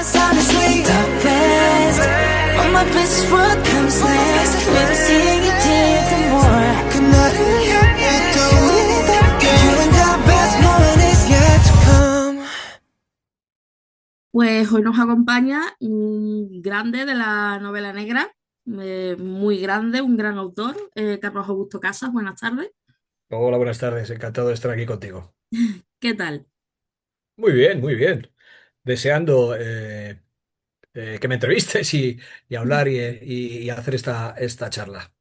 was honestly the best. All my best is what comes last. Maybe seeing you did the more. Couldn't help it, do it again. You and our best moment is yet to come. Pues hoy nos acompaña un grande de la novela negra, muy grande, un gran autor, Carlos Augusto Casas. Buenas tardes. Hola, buenas tardes. Encantado de estar aquí contigo. ¿Qué tal? Muy bien, muy bien. Deseando que me entrevistes y hablar y hacer esta charla.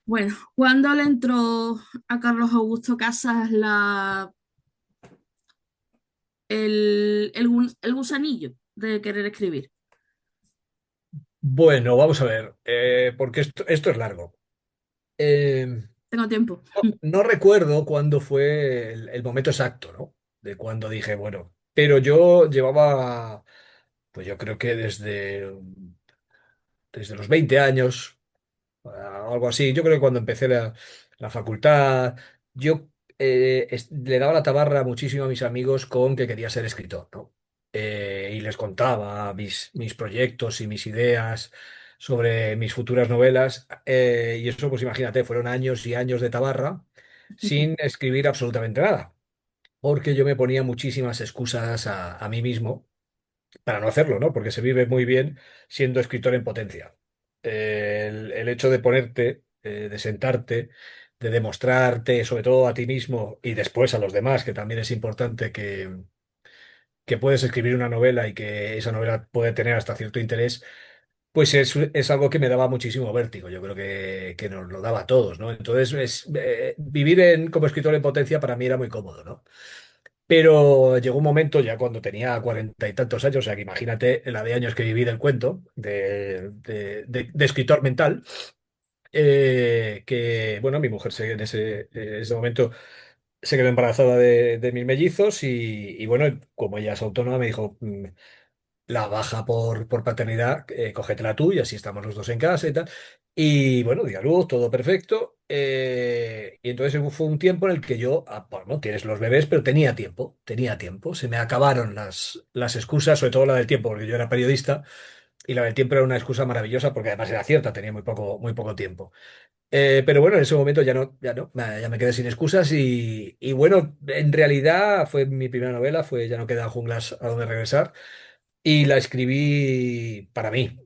Bueno, ¿cuándo le entró a Carlos Augusto Casas el gusanillo de querer escribir? Bueno, vamos a ver, porque esto es largo. Eh, Tengo tiempo. no recuerdo cuándo fue el momento exacto, ¿no? De cuando dije, bueno, pero yo llevaba, pues yo creo que desde los 20 años. Algo así. Yo creo que cuando empecé la facultad, yo le daba la tabarra muchísimo a mis amigos con que quería ser escritor, ¿no? Y les contaba mis proyectos y mis ideas sobre mis futuras novelas. Y eso, pues imagínate, fueron años y años de tabarra sin escribir absolutamente nada, porque yo me ponía muchísimas excusas a mí mismo para no hacerlo, ¿no? Porque se vive muy bien siendo escritor en potencia. El hecho de ponerte, de sentarte, de demostrarte, sobre todo a ti mismo y después a los demás, que también es importante que puedes escribir una novela y que esa novela puede tener hasta cierto interés, pues es algo que me daba muchísimo vértigo. Yo creo que nos lo daba a todos, ¿no? Entonces, vivir como escritor en potencia para mí era muy cómodo, ¿no? Pero llegó un momento ya cuando tenía 40 y tantos años, o sea que imagínate la de años que viví del cuento, de escritor mental, que bueno, mi mujer en ese momento se quedó embarazada de mis mellizos y bueno, como ella es autónoma, me dijo, la baja por paternidad, cógetela tú y así estamos los dos en casa y tal. Y bueno, di a luz, todo perfecto. Y entonces fue un tiempo en el que yo, bueno, tienes los bebés, pero tenía tiempo. Se me acabaron las excusas, sobre todo la del tiempo, porque yo era periodista y la del tiempo era una excusa maravillosa porque además era cierta, tenía muy poco tiempo. Pero bueno, en ese momento ya me quedé sin excusas y bueno, en realidad fue mi primera novela, fue Ya no quedan junglas a donde regresar. Y la escribí para mí,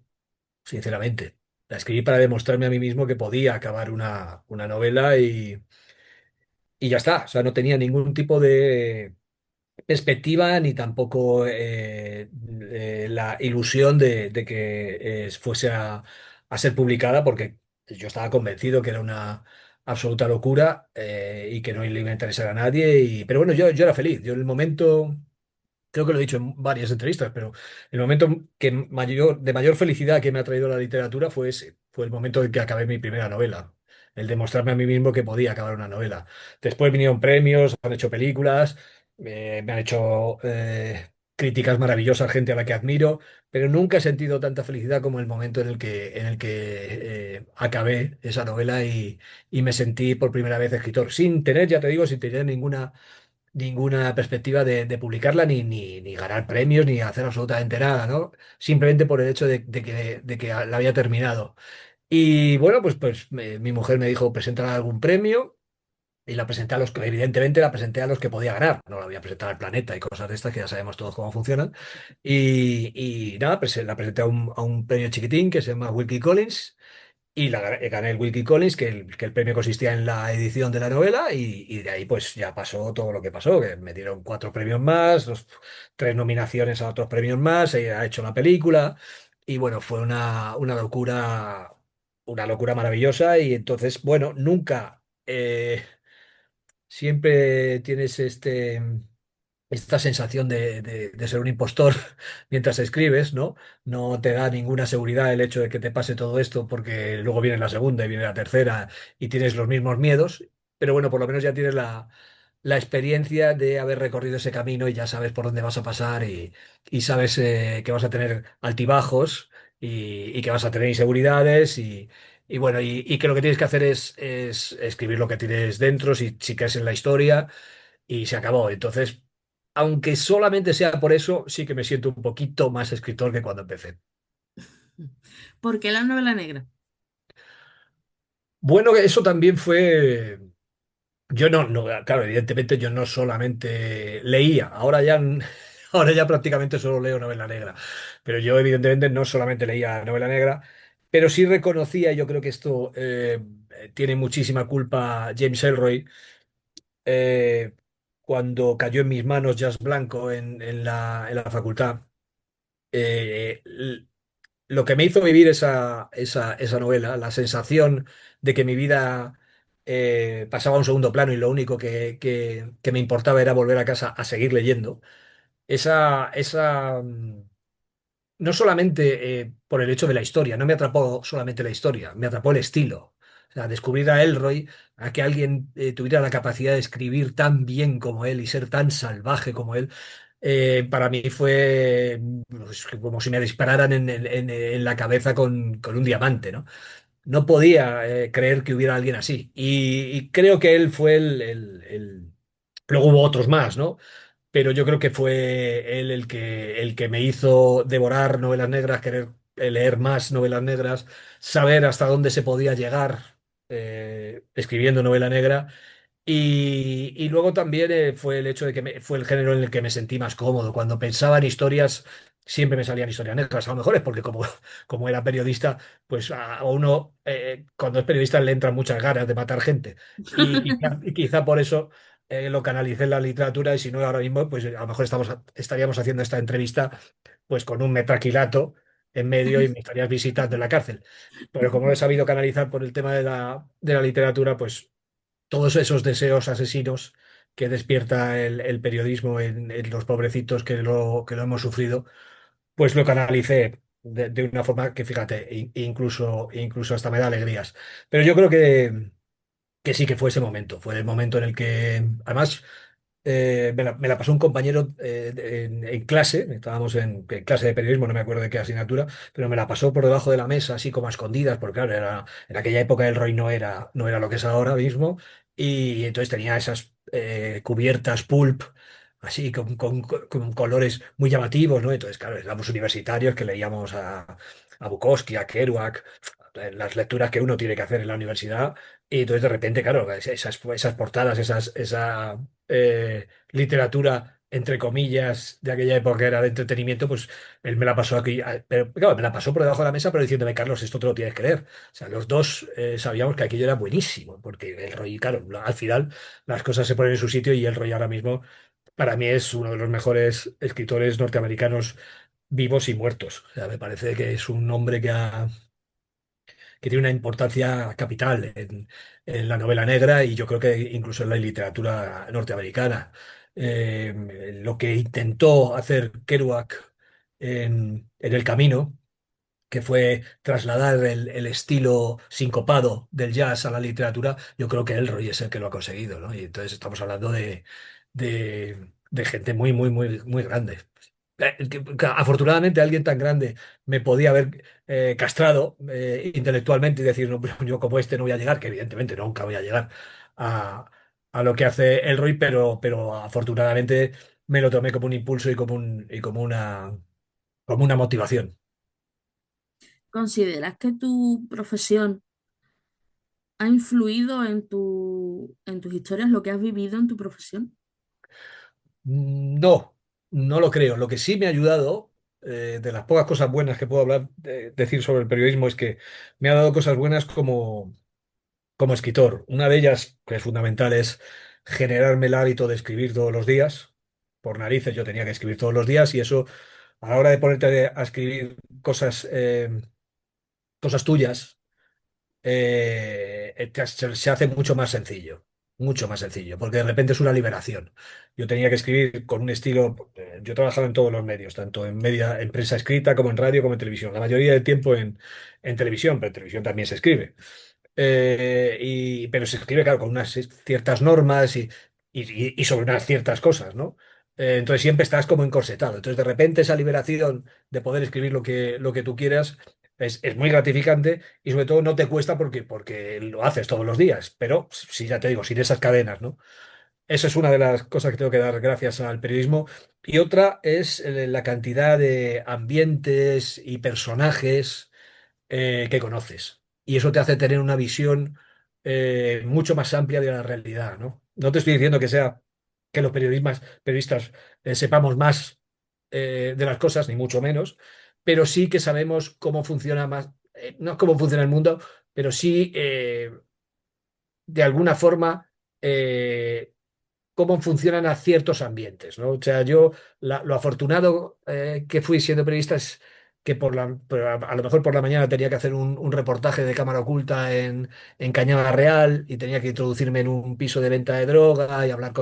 sinceramente. La escribí para demostrarme a mí mismo que podía acabar una novela y ya está. O sea, no tenía ningún tipo de perspectiva ni tampoco la ilusión de que fuese a ser publicada porque yo estaba convencido que era una absoluta locura y que no le iba a interesar a nadie. Pero bueno, yo era feliz. Yo en el momento... Creo que lo he dicho en varias entrevistas, pero el momento de mayor felicidad que me ha traído la literatura fue ese, fue el momento en que acabé mi primera novela, el demostrarme a mí mismo que podía acabar una novela. Después vinieron premios, han hecho películas, me han hecho críticas maravillosas, gente a la que admiro, pero nunca he sentido tanta felicidad como el momento en el que acabé esa novela y me sentí por primera vez escritor, sin tener, ya te digo, sin tener ninguna perspectiva de publicarla, ni ganar premios, ni hacer absolutamente nada, ¿no? Simplemente por el hecho de que la había terminado. Y bueno, mi mujer me dijo, preséntala a algún premio. Y la presenté a los que, evidentemente, la presenté a los que podía ganar. No la voy a presentar al Planeta y cosas de estas que ya sabemos todos cómo funcionan. Y nada, la presenté a un premio chiquitín que se llama Wilkie Collins. Y gané el Wilkie Collins, que el premio consistía en la edición de la novela, y de ahí pues ya pasó todo lo que pasó, que me dieron 4 premios más, tres nominaciones a otros premios más, se ha hecho la película, y bueno, fue una locura maravillosa, y entonces, bueno, nunca, siempre tienes esta sensación de ser un impostor mientras escribes, ¿no? No te da ninguna seguridad el hecho de que te pase todo esto porque luego viene la segunda y viene la tercera y tienes los mismos miedos, pero bueno, por lo menos ya tienes la experiencia de haber recorrido ese camino y ya sabes por dónde vas a pasar y sabes que vas a tener altibajos y que vas a tener inseguridades y bueno, y que lo que tienes que hacer es escribir lo que tienes dentro, si crees en la historia y se acabó. Entonces, aunque solamente sea por eso, sí que me siento un poquito más escritor que cuando empecé. ¿Por qué la novela negra? Bueno, eso también fue. Yo claro, evidentemente yo no solamente leía, ahora ya prácticamente solo leo novela negra, pero yo evidentemente no solamente leía novela negra, pero sí reconocía, y yo creo que esto tiene muchísima culpa James Ellroy, eh, cuando cayó en mis manos Jazz Blanco en la facultad. eh, l- lo que me hizo vivir esa novela, la sensación de que mi vida pasaba a un segundo plano y lo único que me importaba era volver a casa a seguir leyendo, no solamente por el hecho de la historia, no me atrapó solamente la historia, me atrapó el estilo. O sea, descubrir a Elroy, a que alguien tuviera la capacidad de escribir tan bien como él y ser tan salvaje como él, para mí fue pues, como si me dispararan en la cabeza con un diamante, ¿no? No podía creer que hubiera alguien así. Y creo que él fue Luego hubo otros más, ¿no? Pero yo creo que fue él el que me hizo devorar novelas negras, querer leer más novelas negras, saber hasta dónde se podía llegar escribiendo novela negra. Y luego también fue el hecho de que fue el género en el que me sentí más cómodo. Cuando pensaba en historias, siempre me salían historias negras. A lo mejor es porque como era periodista, pues a uno, cuando es periodista, le entran muchas ganas de matar gente. Y quizá por eso lo canalicé en la literatura y si no, ahora mismo, pues a lo mejor estaríamos haciendo esta entrevista pues con un metraquilato en medio y me estarías visitando en la cárcel. Pero como lo he sabido canalizar por el tema de la literatura, pues todos esos deseos asesinos que despierta el periodismo en los pobrecitos que lo hemos sufrido, pues lo canalicé de una forma que, fíjate, incluso hasta me da alegrías. Pero yo creo que sí que fue ese momento, fue el momento en el que, además, me la pasó un compañero en clase, estábamos en clase de periodismo, no me acuerdo de qué asignatura, pero me la pasó por debajo de la mesa, así como a escondidas, porque claro, en aquella época el ROI no era lo que es ahora mismo, y entonces tenía esas cubiertas pulp, así con colores muy llamativos, ¿no? Entonces, claro, éramos universitarios que leíamos a Bukowski, a Kerouac, las lecturas que uno tiene que hacer en la universidad. Y entonces de repente, claro, esas portadas, esa literatura, entre comillas, de aquella época que era de entretenimiento, pues él me la pasó aquí, pero claro, me la pasó por debajo de la mesa, pero diciéndome, Carlos, esto te lo tienes que leer. O sea, los dos sabíamos que aquello era buenísimo, porque el Roy, claro, al final las cosas se ponen en su sitio y el Roy ahora mismo, para mí, es uno de los mejores escritores norteamericanos vivos y muertos. O sea, me parece que es un hombre que tiene una importancia capital en la novela negra y yo creo que incluso en la literatura norteamericana. Lo que intentó hacer Kerouac en El Camino, que fue trasladar el estilo sincopado del jazz a la literatura, yo creo que Elroy es el que lo ha conseguido, ¿no? Y entonces estamos hablando de gente muy grande. Afortunadamente alguien tan grande me podía haber castrado intelectualmente y decir, no, pero yo como este no voy a llegar, que evidentemente nunca voy a llegar a, a lo que hace Elroy, pero afortunadamente me lo tomé como un impulso y como una motivación. ¿Consideras que tu profesión ha influido en en tus historias, lo que has vivido en tu profesión? No, no lo creo. Lo que sí me ha ayudado, de las pocas cosas buenas que puedo decir sobre el periodismo, es que me ha dado cosas buenas como escritor. Una de ellas, que es fundamental, es generarme el hábito de escribir todos los días. Por narices yo tenía que escribir todos los días y eso, a la hora de ponerte a escribir cosas tuyas, se hace mucho más sencillo, porque de repente es una liberación. Yo tenía que escribir con un estilo, yo trabajaba en todos los medios, tanto en prensa escrita como en radio como en televisión, la mayoría del tiempo en televisión, pero en televisión también se escribe. Pero se escribe, claro, con unas ciertas normas y sobre unas ciertas cosas, ¿no? Entonces siempre estás como encorsetado. Entonces de repente esa liberación de poder escribir lo que tú quieras es muy gratificante y sobre todo no te cuesta porque lo haces todos los días. Pero sí, ya te digo, sin esas cadenas, ¿no? esa es una de las cosas que tengo que dar gracias al periodismo. Y otra es la cantidad de ambientes y personajes que conoces. Y eso te hace tener una visión mucho más amplia de la realidad, ¿no? No te estoy diciendo que sea que los periodistas sepamos más de las cosas, ni mucho menos, pero sí que sabemos cómo funciona más, no cómo funciona el mundo, pero sí de alguna forma cómo funcionan a ciertos ambientes, ¿no? O sea, yo lo afortunado que fui siendo periodista es que a lo mejor por la mañana tenía que hacer un reportaje de cámara oculta en Cañada Real y tenía que introducirme en un piso de venta de droga y hablar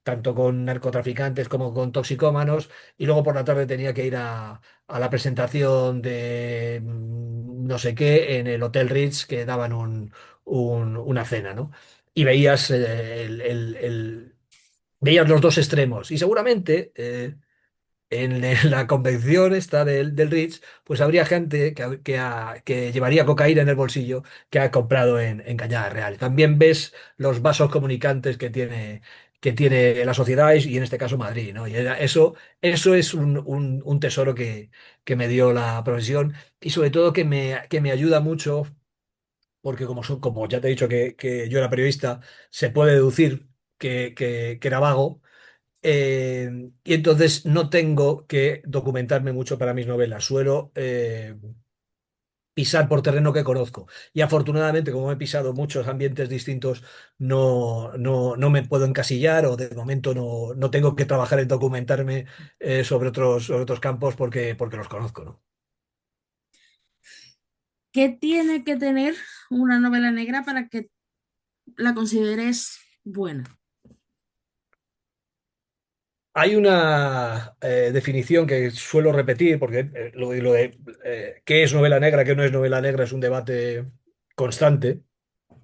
tanto con narcotraficantes como con toxicómanos y luego por la tarde tenía que ir a la presentación de no sé qué en el Hotel Ritz que daban una cena, ¿no? Y veías veías los dos extremos. Y seguramente en la convención esta del Ritz, pues habría gente que llevaría cocaína en el bolsillo que ha comprado en Cañada Real. También ves los vasos comunicantes que tiene la sociedad y en este caso Madrid, ¿no? Eso es un tesoro que me dio la profesión y sobre todo que me ayuda mucho. Porque como ya te he dicho que yo era periodista, se puede deducir que era vago. Y entonces no tengo que documentarme mucho para mis novelas. Suelo pisar por terreno que conozco. Y afortunadamente, como he pisado muchos ambientes distintos, no me puedo encasillar o de momento no tengo que trabajar en documentarme sobre otros campos porque los conozco, ¿no? ¿Qué tiene que tener una novela negra para que la consideres buena? Hay una definición que suelo repetir, porque lo de qué es novela negra, qué no es novela negra es un debate constante,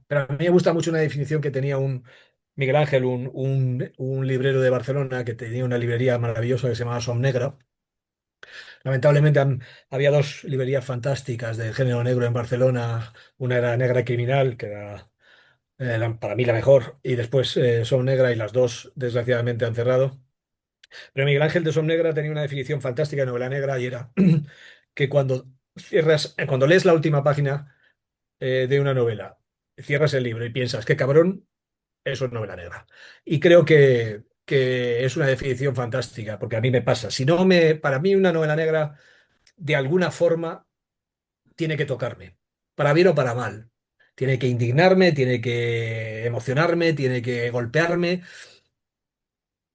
pero a mí me gusta mucho una definición que tenía un Miguel Ángel, un librero de Barcelona, que tenía una librería maravillosa que se llamaba Som Negra. Lamentablemente había dos librerías fantásticas del género negro en Barcelona, una era Negra Criminal, que era para mí la mejor, y después Som Negra, y las dos desgraciadamente han cerrado. Pero Miguel Ángel de Negra tenía una definición fantástica de novela negra y era que cuando lees la última página de una novela, cierras el libro y piensas, qué cabrón, eso es novela negra. Y creo que es una definición fantástica, porque a mí me pasa. Si no para mí una novela negra, de alguna forma, tiene que tocarme, para bien o para mal. Tiene que indignarme, tiene que emocionarme, tiene que golpearme.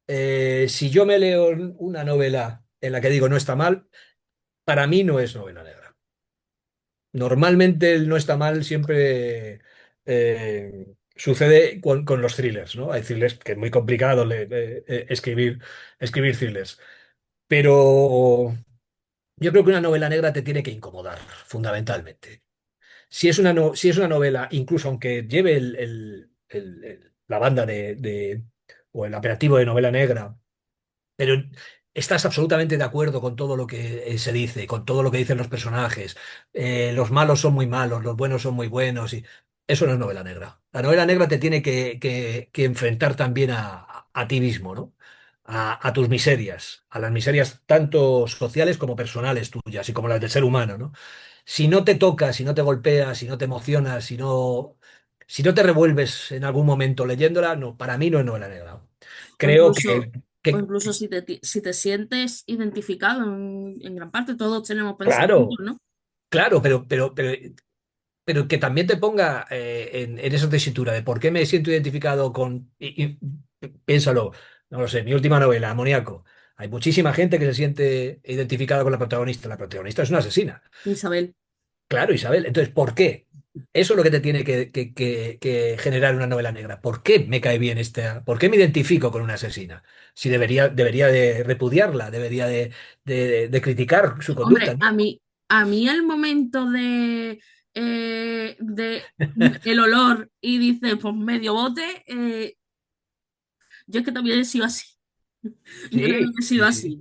Si yo me leo una novela en la que digo no está mal, para mí no es novela negra. Normalmente el no está mal siempre sucede con los thrillers, ¿no? Hay thrillers que es muy complicado escribir thrillers. Pero yo creo que una novela negra te tiene que incomodar, fundamentalmente. Si es una novela, incluso aunque lleve la banda o el apelativo de novela negra, pero estás absolutamente de acuerdo con todo lo que se dice, con todo lo que dicen los personajes. Los malos son muy malos, los buenos son muy buenos. Y eso no es novela negra. La novela negra te tiene que enfrentar también a ti mismo, ¿no? A tus miserias, a las miserias tanto sociales como personales tuyas y como las del ser humano, ¿no? Si no te tocas, si no te golpeas, si no te emocionas, si no te revuelves en algún momento leyéndola, no, para mí no es novela negra. O Creo incluso, que, o que incluso si te sientes identificado en gran parte, todos tenemos pensamientos, claro, ¿no? claro, pero que también te ponga en esa tesitura de por qué me siento identificado piénsalo, no lo sé, mi última novela, Amoníaco. Hay muchísima gente que se siente identificada con la protagonista. La protagonista es una asesina. Isabel. Claro, Isabel. Entonces, ¿por qué? Eso es lo que te tiene que generar una novela negra. ¿Por qué me cae bien esta? ¿Por qué me identifico con una asesina? Si debería de repudiarla, debería de criticar su conducta, Hombre, ¿no? a mí el momento de el olor y dice, pues medio bote, yo es que también he sido así. Yo también Sí, he sido sí, sí. así.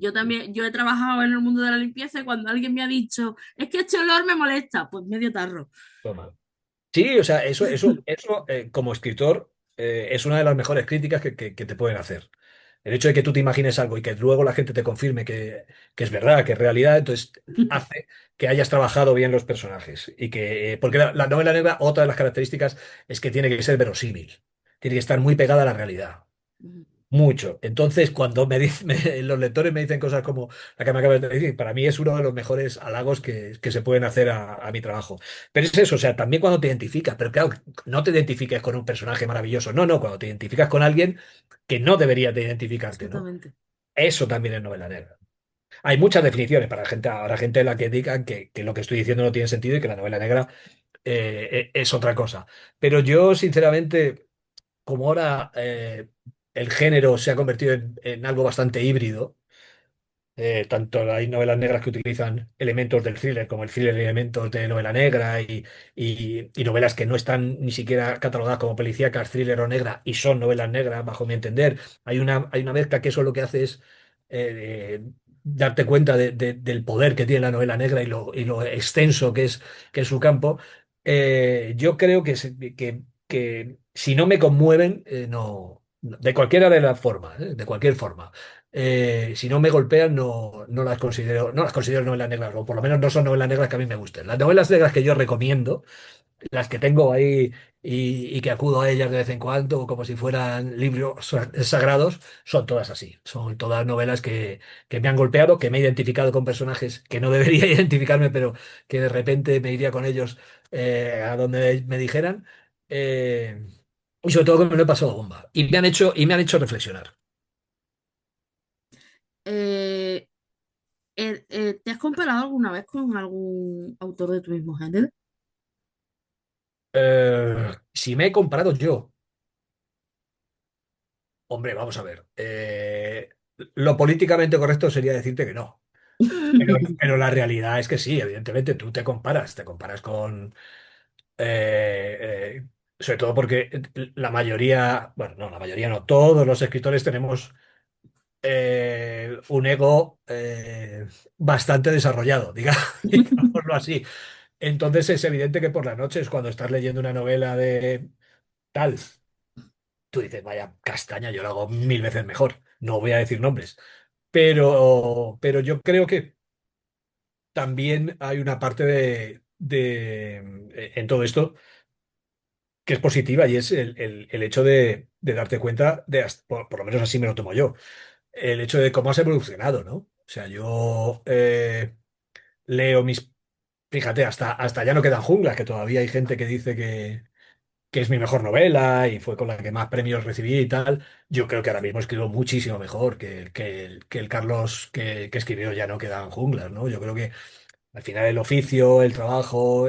Yo he trabajado en el mundo de la limpieza y cuando alguien me ha dicho, es que este olor me molesta, pues medio tarro. Toma. Sí, o sea, eso como escritor. es una de las mejores críticas que te pueden hacer. El hecho de que tú te imagines algo y que luego la gente te confirme que es verdad, que es realidad, entonces hace que hayas trabajado bien los personajes. Y que, porque la novela negra, otra de las características es que tiene que ser verosímil, tiene que estar muy pegada a la realidad. Mucho. Entonces, cuando los lectores me dicen cosas como la que me acabas de decir, para mí es uno de los mejores halagos que se pueden hacer a mi trabajo. Pero es eso, o sea, también cuando te identificas, pero claro, no te identifiques con un personaje maravilloso, no, no, cuando te identificas con alguien que no deberías de identificarte, ¿no? Exactamente. Eso también es novela negra. Hay muchas definiciones para gente, ahora gente en la que digan que lo que estoy diciendo no tiene sentido y que la novela negra es otra cosa. Pero yo, sinceramente, como ahora el género se ha convertido en algo bastante híbrido, tanto hay novelas negras que utilizan elementos del thriller como el thriller elementos de novela negra y novelas que no están ni siquiera catalogadas como policíacas, thriller o negra y son novelas negras, bajo mi entender. Hay una mezcla que eso lo que hace es darte cuenta del poder que tiene la novela negra y lo extenso que es su campo. Yo creo que si no me conmueven, no, de cualquiera de las formas, de cualquier forma si no me golpean, no las considero novelas negras, o por lo menos no son novelas negras que a mí me gusten. Las novelas negras que yo recomiendo, las que tengo ahí y que acudo a ellas de vez en cuando, como si fueran libros sagrados, son todas así. Son todas novelas que me han golpeado, que me he identificado con personajes que no debería identificarme, pero que de repente me iría con ellos a donde me dijeran. Y sobre todo que me lo he pasado bomba. Y me han hecho reflexionar. Eh, ¿Te has comparado alguna vez con algún autor de tu mismo género? Si me he comparado yo, hombre, vamos a ver. Lo políticamente correcto sería decirte que no. Pero la realidad es que sí, evidentemente tú te comparas con, sobre todo porque la mayoría, bueno, no, la mayoría no, todos los escritores tenemos un ego bastante desarrollado, digámoslo así. Entonces es evidente que por las noches, cuando estás leyendo una novela de tal, tú dices, vaya castaña, yo lo hago mil veces mejor. No voy a decir nombres. Pero yo creo que también hay una parte en todo esto que es positiva y es el hecho de darte cuenta por lo menos así me lo tomo yo, el hecho de cómo has evolucionado, ¿no? O sea, yo leo fíjate, hasta ya no quedan junglas, que todavía hay gente que dice que es mi mejor novela y fue con la que más premios recibí y tal. Yo creo que ahora mismo escribo muchísimo mejor que el Carlos que escribió Ya no quedan junglas, ¿no? Yo creo que al final el oficio, el trabajo,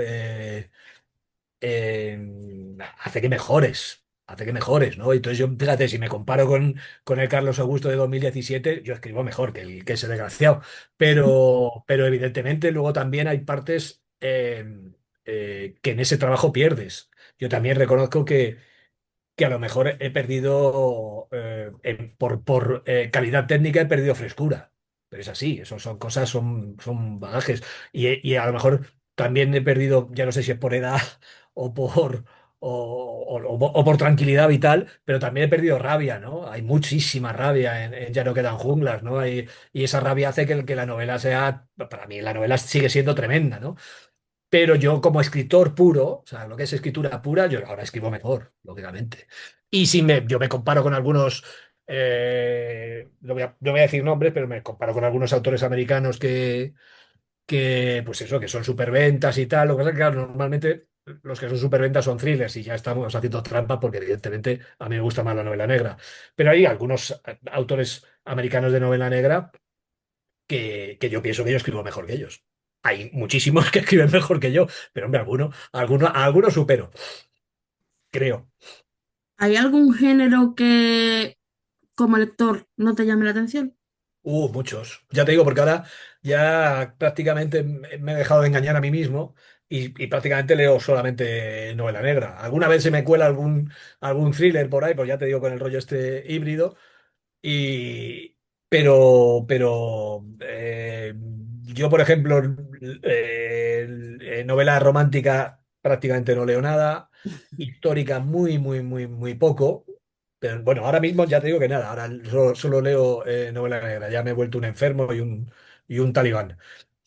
hace que mejores, ¿no? Entonces yo, fíjate, si me comparo con el Carlos Augusto de 2017 yo escribo mejor que ese desgraciado. Pero evidentemente luego también hay partes que en ese trabajo pierdes. Yo también reconozco que a lo mejor he perdido, por calidad técnica, he perdido frescura. Pero es así, eso son cosas, son bagajes. Y a lo mejor también he perdido, ya no sé si es por edad o o por tranquilidad vital, pero también he perdido rabia, ¿no? Hay muchísima rabia en Ya no quedan junglas, ¿no? Y esa rabia hace que la novela sea, para mí la novela sigue siendo tremenda, ¿no? Pero yo como escritor puro, o sea, lo que es escritura pura, yo ahora escribo mejor, lógicamente. Y si yo me comparo con algunos, no voy a decir nombres, pero me comparo con algunos autores americanos pues eso, que son superventas y tal. Lo que pasa es que, claro, normalmente los que son superventas son thrillers y ya estamos haciendo trampa porque evidentemente a mí me gusta más la novela negra. Pero hay algunos autores americanos de novela negra que yo pienso que yo escribo mejor que ellos. Hay muchísimos que escriben mejor que yo, pero hombre, algunos supero, creo. ¿Hay algún género que como lector no te llame la atención? Muchos. Ya te digo, porque ahora ya prácticamente me he dejado de engañar a mí mismo y prácticamente leo solamente novela negra. Alguna vez se me cuela algún thriller por ahí, pues ya te digo, con el rollo este híbrido. Y, pero yo, por ejemplo, novela romántica prácticamente no leo nada, histórica muy, muy, muy, muy poco. Pero bueno, ahora mismo ya te digo que nada, ahora solo leo novela negra, ya me he vuelto un enfermo y un talibán.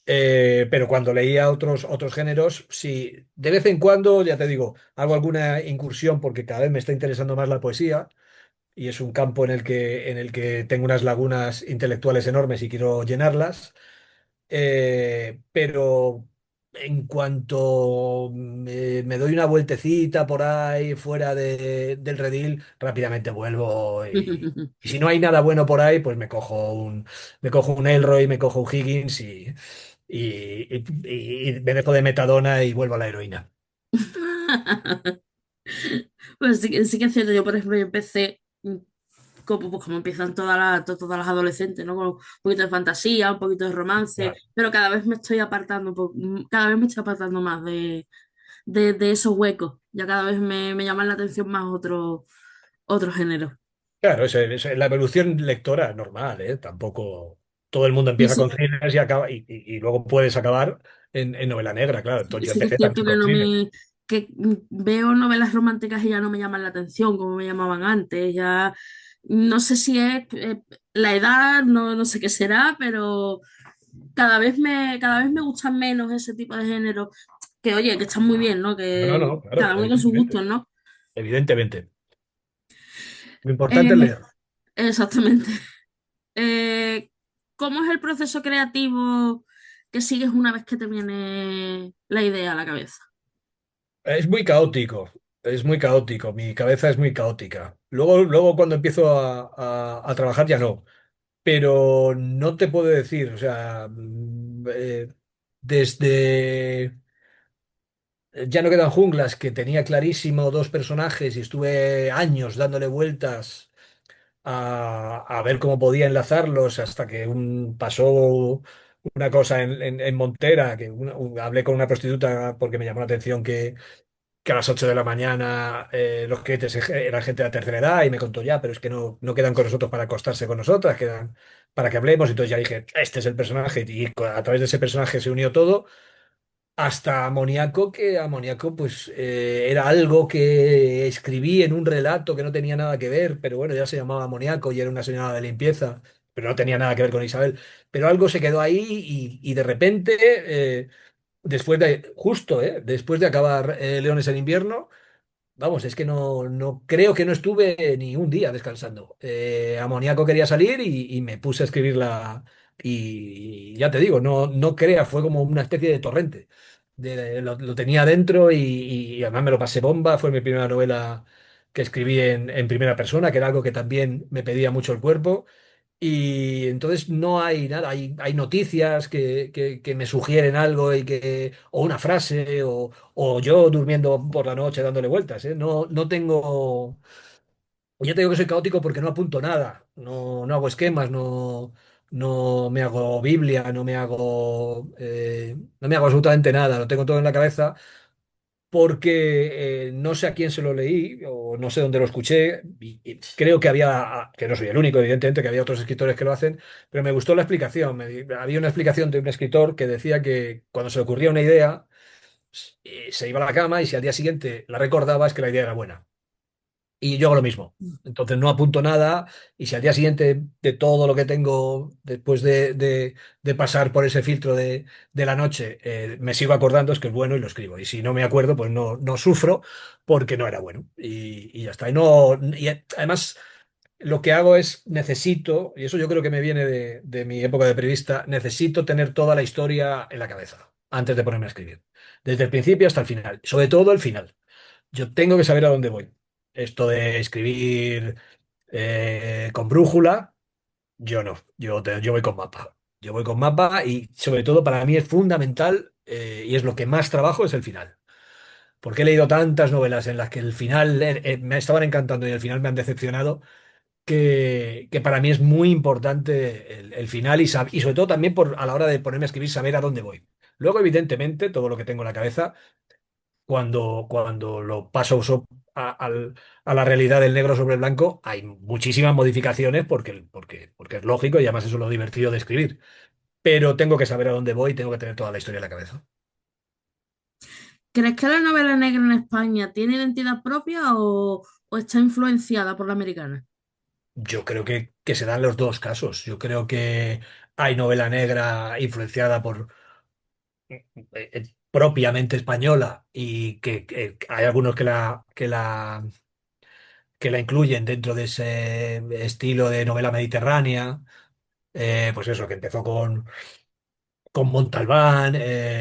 Pero cuando leía otros géneros, sí, de vez en cuando, ya te digo, hago alguna incursión porque cada vez me está interesando más la poesía y es un campo en el que tengo unas lagunas intelectuales enormes y quiero llenarlas. Pero en cuanto me doy una vueltecita por ahí fuera del redil, rápidamente vuelvo y si no hay nada bueno por ahí, pues me cojo un Elroy, me cojo un Higgins y me dejo de metadona y vuelvo a la heroína. Pues sí que es cierto, yo por ejemplo yo empecé como, pues como empiezan todas las adolescentes, ¿no? Con un poquito de fantasía, un poquito de romance, Claro. pero cada vez me estoy apartando, cada vez me estoy apartando más de esos huecos, ya cada vez me llaman la atención más otros géneros. Claro, es la evolución lectora normal, ¿eh? Tampoco todo el mundo Sí, empieza sí, con thrillers y acaba y luego puedes acabar en novela negra, claro. Entonces yo sí que es empecé cierto también que con no thrillers. me que veo novelas románticas y ya no me llaman la atención como me llamaban antes, ya no sé si es la edad, no sé qué será, pero cada vez me gustan menos ese tipo de género, que oye, que están muy bien, ¿no? No, no, Que no, claro, cada uno con sus evidentemente. gustos, ¿no? Evidentemente. Lo importante es Eh, leer. exactamente. Eh, ¿Cómo es el proceso creativo que sigues una vez que te viene la idea a la cabeza? Es muy caótico, es muy caótico. Mi cabeza es muy caótica. Luego cuando empiezo a trabajar ya no. Pero no te puedo decir, o sea, desde Ya no quedan junglas, que tenía clarísimo dos personajes y estuve años dándole vueltas a ver cómo podía enlazarlos hasta que pasó una cosa en Montera, que hablé con una prostituta porque me llamó la atención que a las 8 de la mañana los clientes eran gente de la tercera edad y me contó ya, pero es que no quedan con nosotros para acostarse con nosotras, quedan para que hablemos. Entonces ya dije, este es el personaje y a través de ese personaje se unió todo hasta Amoníaco, que Amoníaco pues era algo que escribí en un relato que no tenía nada que ver, pero bueno, ya se llamaba Amoníaco y era una señora de limpieza, pero no tenía nada que ver con Isabel. Pero algo se quedó ahí y de repente, después de acabar Leones en invierno, vamos, es que no creo que no estuve ni un día descansando. Amoníaco quería salir y me puse a escribirla y ya te digo, no creas, fue como una especie de torrente. Lo tenía dentro y además me lo pasé bomba, fue mi primera novela que escribí en primera persona, que era algo que también me pedía mucho el cuerpo. Y entonces no hay nada, hay noticias que me sugieren algo o una frase, o yo durmiendo por la noche dándole vueltas, ¿eh? No tengo, ya te digo que soy caótico porque no apunto nada, no hago esquemas, no me hago Biblia, no me hago absolutamente nada, lo tengo todo en la cabeza porque no sé a quién se lo leí o no sé dónde lo escuché y creo que que no soy el único, evidentemente, que había otros escritores que lo hacen, pero me gustó la explicación. Había una explicación de un escritor que decía que cuando se le ocurría una idea, se iba a la cama y si al día siguiente la recordaba es que la idea era buena. Y yo hago lo mismo. Entonces no apunto nada y si al día siguiente de todo lo que tengo después de pasar por ese filtro de la noche me sigo acordando es que es bueno y lo escribo. Y si no me acuerdo, pues no sufro porque no era bueno. Y ya está. Y además lo que hago es necesito, y eso yo creo que me viene de mi época de periodista, necesito tener toda la historia en la cabeza antes de ponerme a escribir. Desde el principio hasta el final. Sobre todo el final. Yo tengo que saber a dónde voy. Esto de escribir con brújula, yo no. Yo voy con mapa. Yo voy con mapa y sobre todo para mí es fundamental y es lo que más trabajo es el final. Porque he leído tantas novelas en las que el final me estaban encantando y el final me han decepcionado que para mí es muy importante el final y sobre todo también a la hora de ponerme a escribir saber a dónde voy. Luego, evidentemente, todo lo que tengo en la cabeza cuando lo paso a la realidad del negro sobre el blanco, hay muchísimas modificaciones porque es lógico y además eso es lo divertido de escribir. Pero tengo que saber a dónde voy y tengo que tener toda la historia en la cabeza. ¿Crees que la novela negra en España tiene identidad propia o está influenciada por la americana? Yo creo que se dan los dos casos. Yo creo que hay novela negra influenciada por propiamente española y que hay algunos que la incluyen dentro de ese estilo de novela mediterránea. Pues eso, que empezó con Montalbán,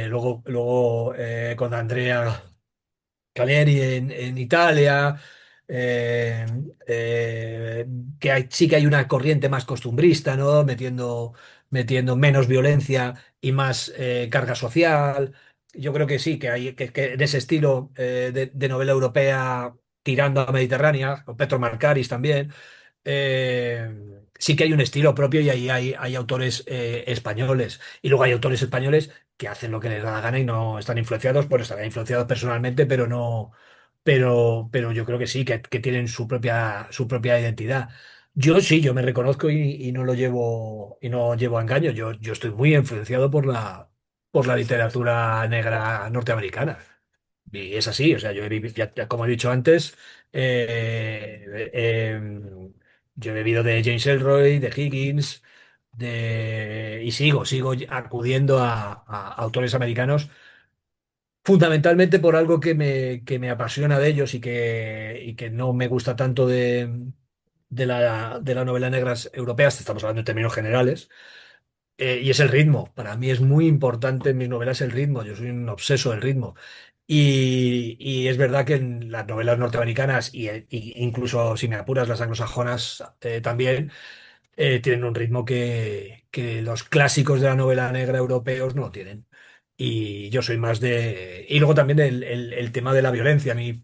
luego con Andrea Caleri en Italia, eh, eh, sí que hay una corriente más costumbrista, ¿no? Metiendo menos violencia y más carga social. Yo creo que sí, que en ese estilo de novela europea tirando a Mediterránea, con Petro Markaris también, sí que hay un estilo propio y ahí hay autores españoles. Y luego hay autores españoles que hacen lo que les da la gana y no están influenciados, bueno, estarán influenciados personalmente, pero no, pero yo creo que sí, que tienen su propia identidad. Yo sí, yo me reconozco y no llevo a engaño. Yo estoy muy influenciado por la literatura negra norteamericana. Y es así, o sea, yo he vivido, ya como he dicho antes, eh, eh, yo he bebido de James Ellroy, de Higgins, y sigo acudiendo a autores americanos fundamentalmente por algo que me apasiona de ellos y que no me gusta tanto de la novela negra europeas, estamos hablando en términos generales, y es el ritmo. Para mí es muy importante en mis novelas el ritmo, yo soy un obseso del ritmo. Y es verdad que en las novelas norteamericanas y incluso si me apuras las anglosajonas también tienen un ritmo que los clásicos de la novela negra europeos no tienen. Y yo soy más de... Y luego también el tema de la violencia. A mí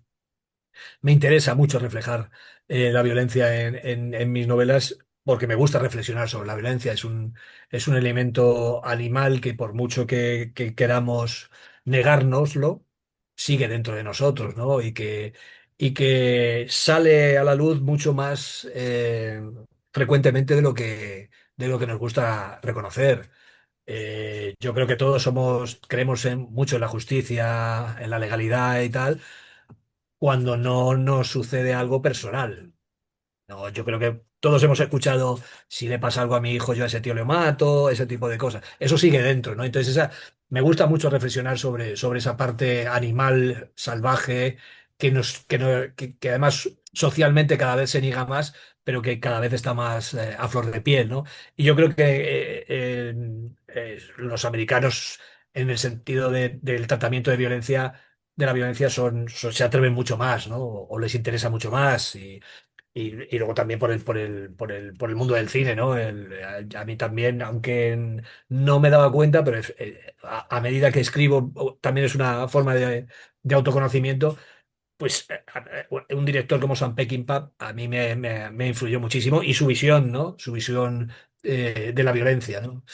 me interesa mucho reflejar la violencia en mis novelas porque me gusta reflexionar sobre la violencia. Es un elemento animal que por mucho que queramos negárnoslo, sigue dentro de nosotros, ¿no? Y que sale a la luz mucho más frecuentemente de lo que nos gusta reconocer. Yo creo que todos creemos mucho en la justicia, en la legalidad y tal, cuando no nos sucede algo personal. No, yo creo que todos hemos escuchado, si le pasa algo a mi hijo, yo a ese tío le mato, ese tipo de cosas. Eso sigue dentro, ¿no? Entonces, me gusta mucho reflexionar sobre esa parte animal, salvaje, que además socialmente cada vez se niega más, pero que cada vez está más a flor de piel, ¿no? Y yo creo que los americanos, en el sentido del tratamiento de la violencia, se atreven mucho más, ¿no? O les interesa mucho más. Y luego también por el mundo del cine, ¿no? A mí también, aunque no me daba cuenta, pero a medida que escribo, también es una forma de autoconocimiento, pues un director como Sam Peckinpah a mí me influyó muchísimo y su visión, ¿no? Su visión de la violencia, ¿no?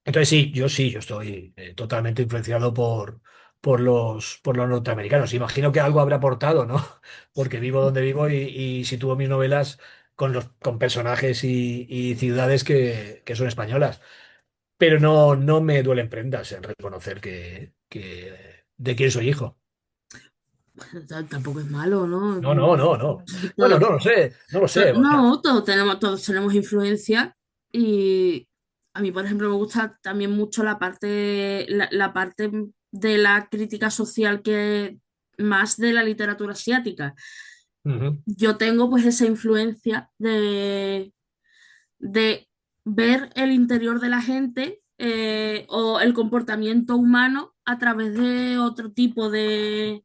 Entonces sí, yo estoy totalmente influenciado por los norteamericanos. Imagino que algo habrá aportado, ¿no? Porque vivo donde vivo y sitúo mis novelas con personajes y ciudades que son españolas. Pero no me duelen prendas en reconocer de quién soy hijo. Tampoco es malo, ¿no? No, no, no, no. Bueno, Todo- no lo sé, no lo sé. O sea, no, todos tenemos influencia y a mí, por ejemplo, me gusta también mucho la parte de la crítica social que más de la literatura asiática. ujú, Yo tengo pues esa influencia de ver el interior de la gente o el comportamiento humano a través de otro tipo de,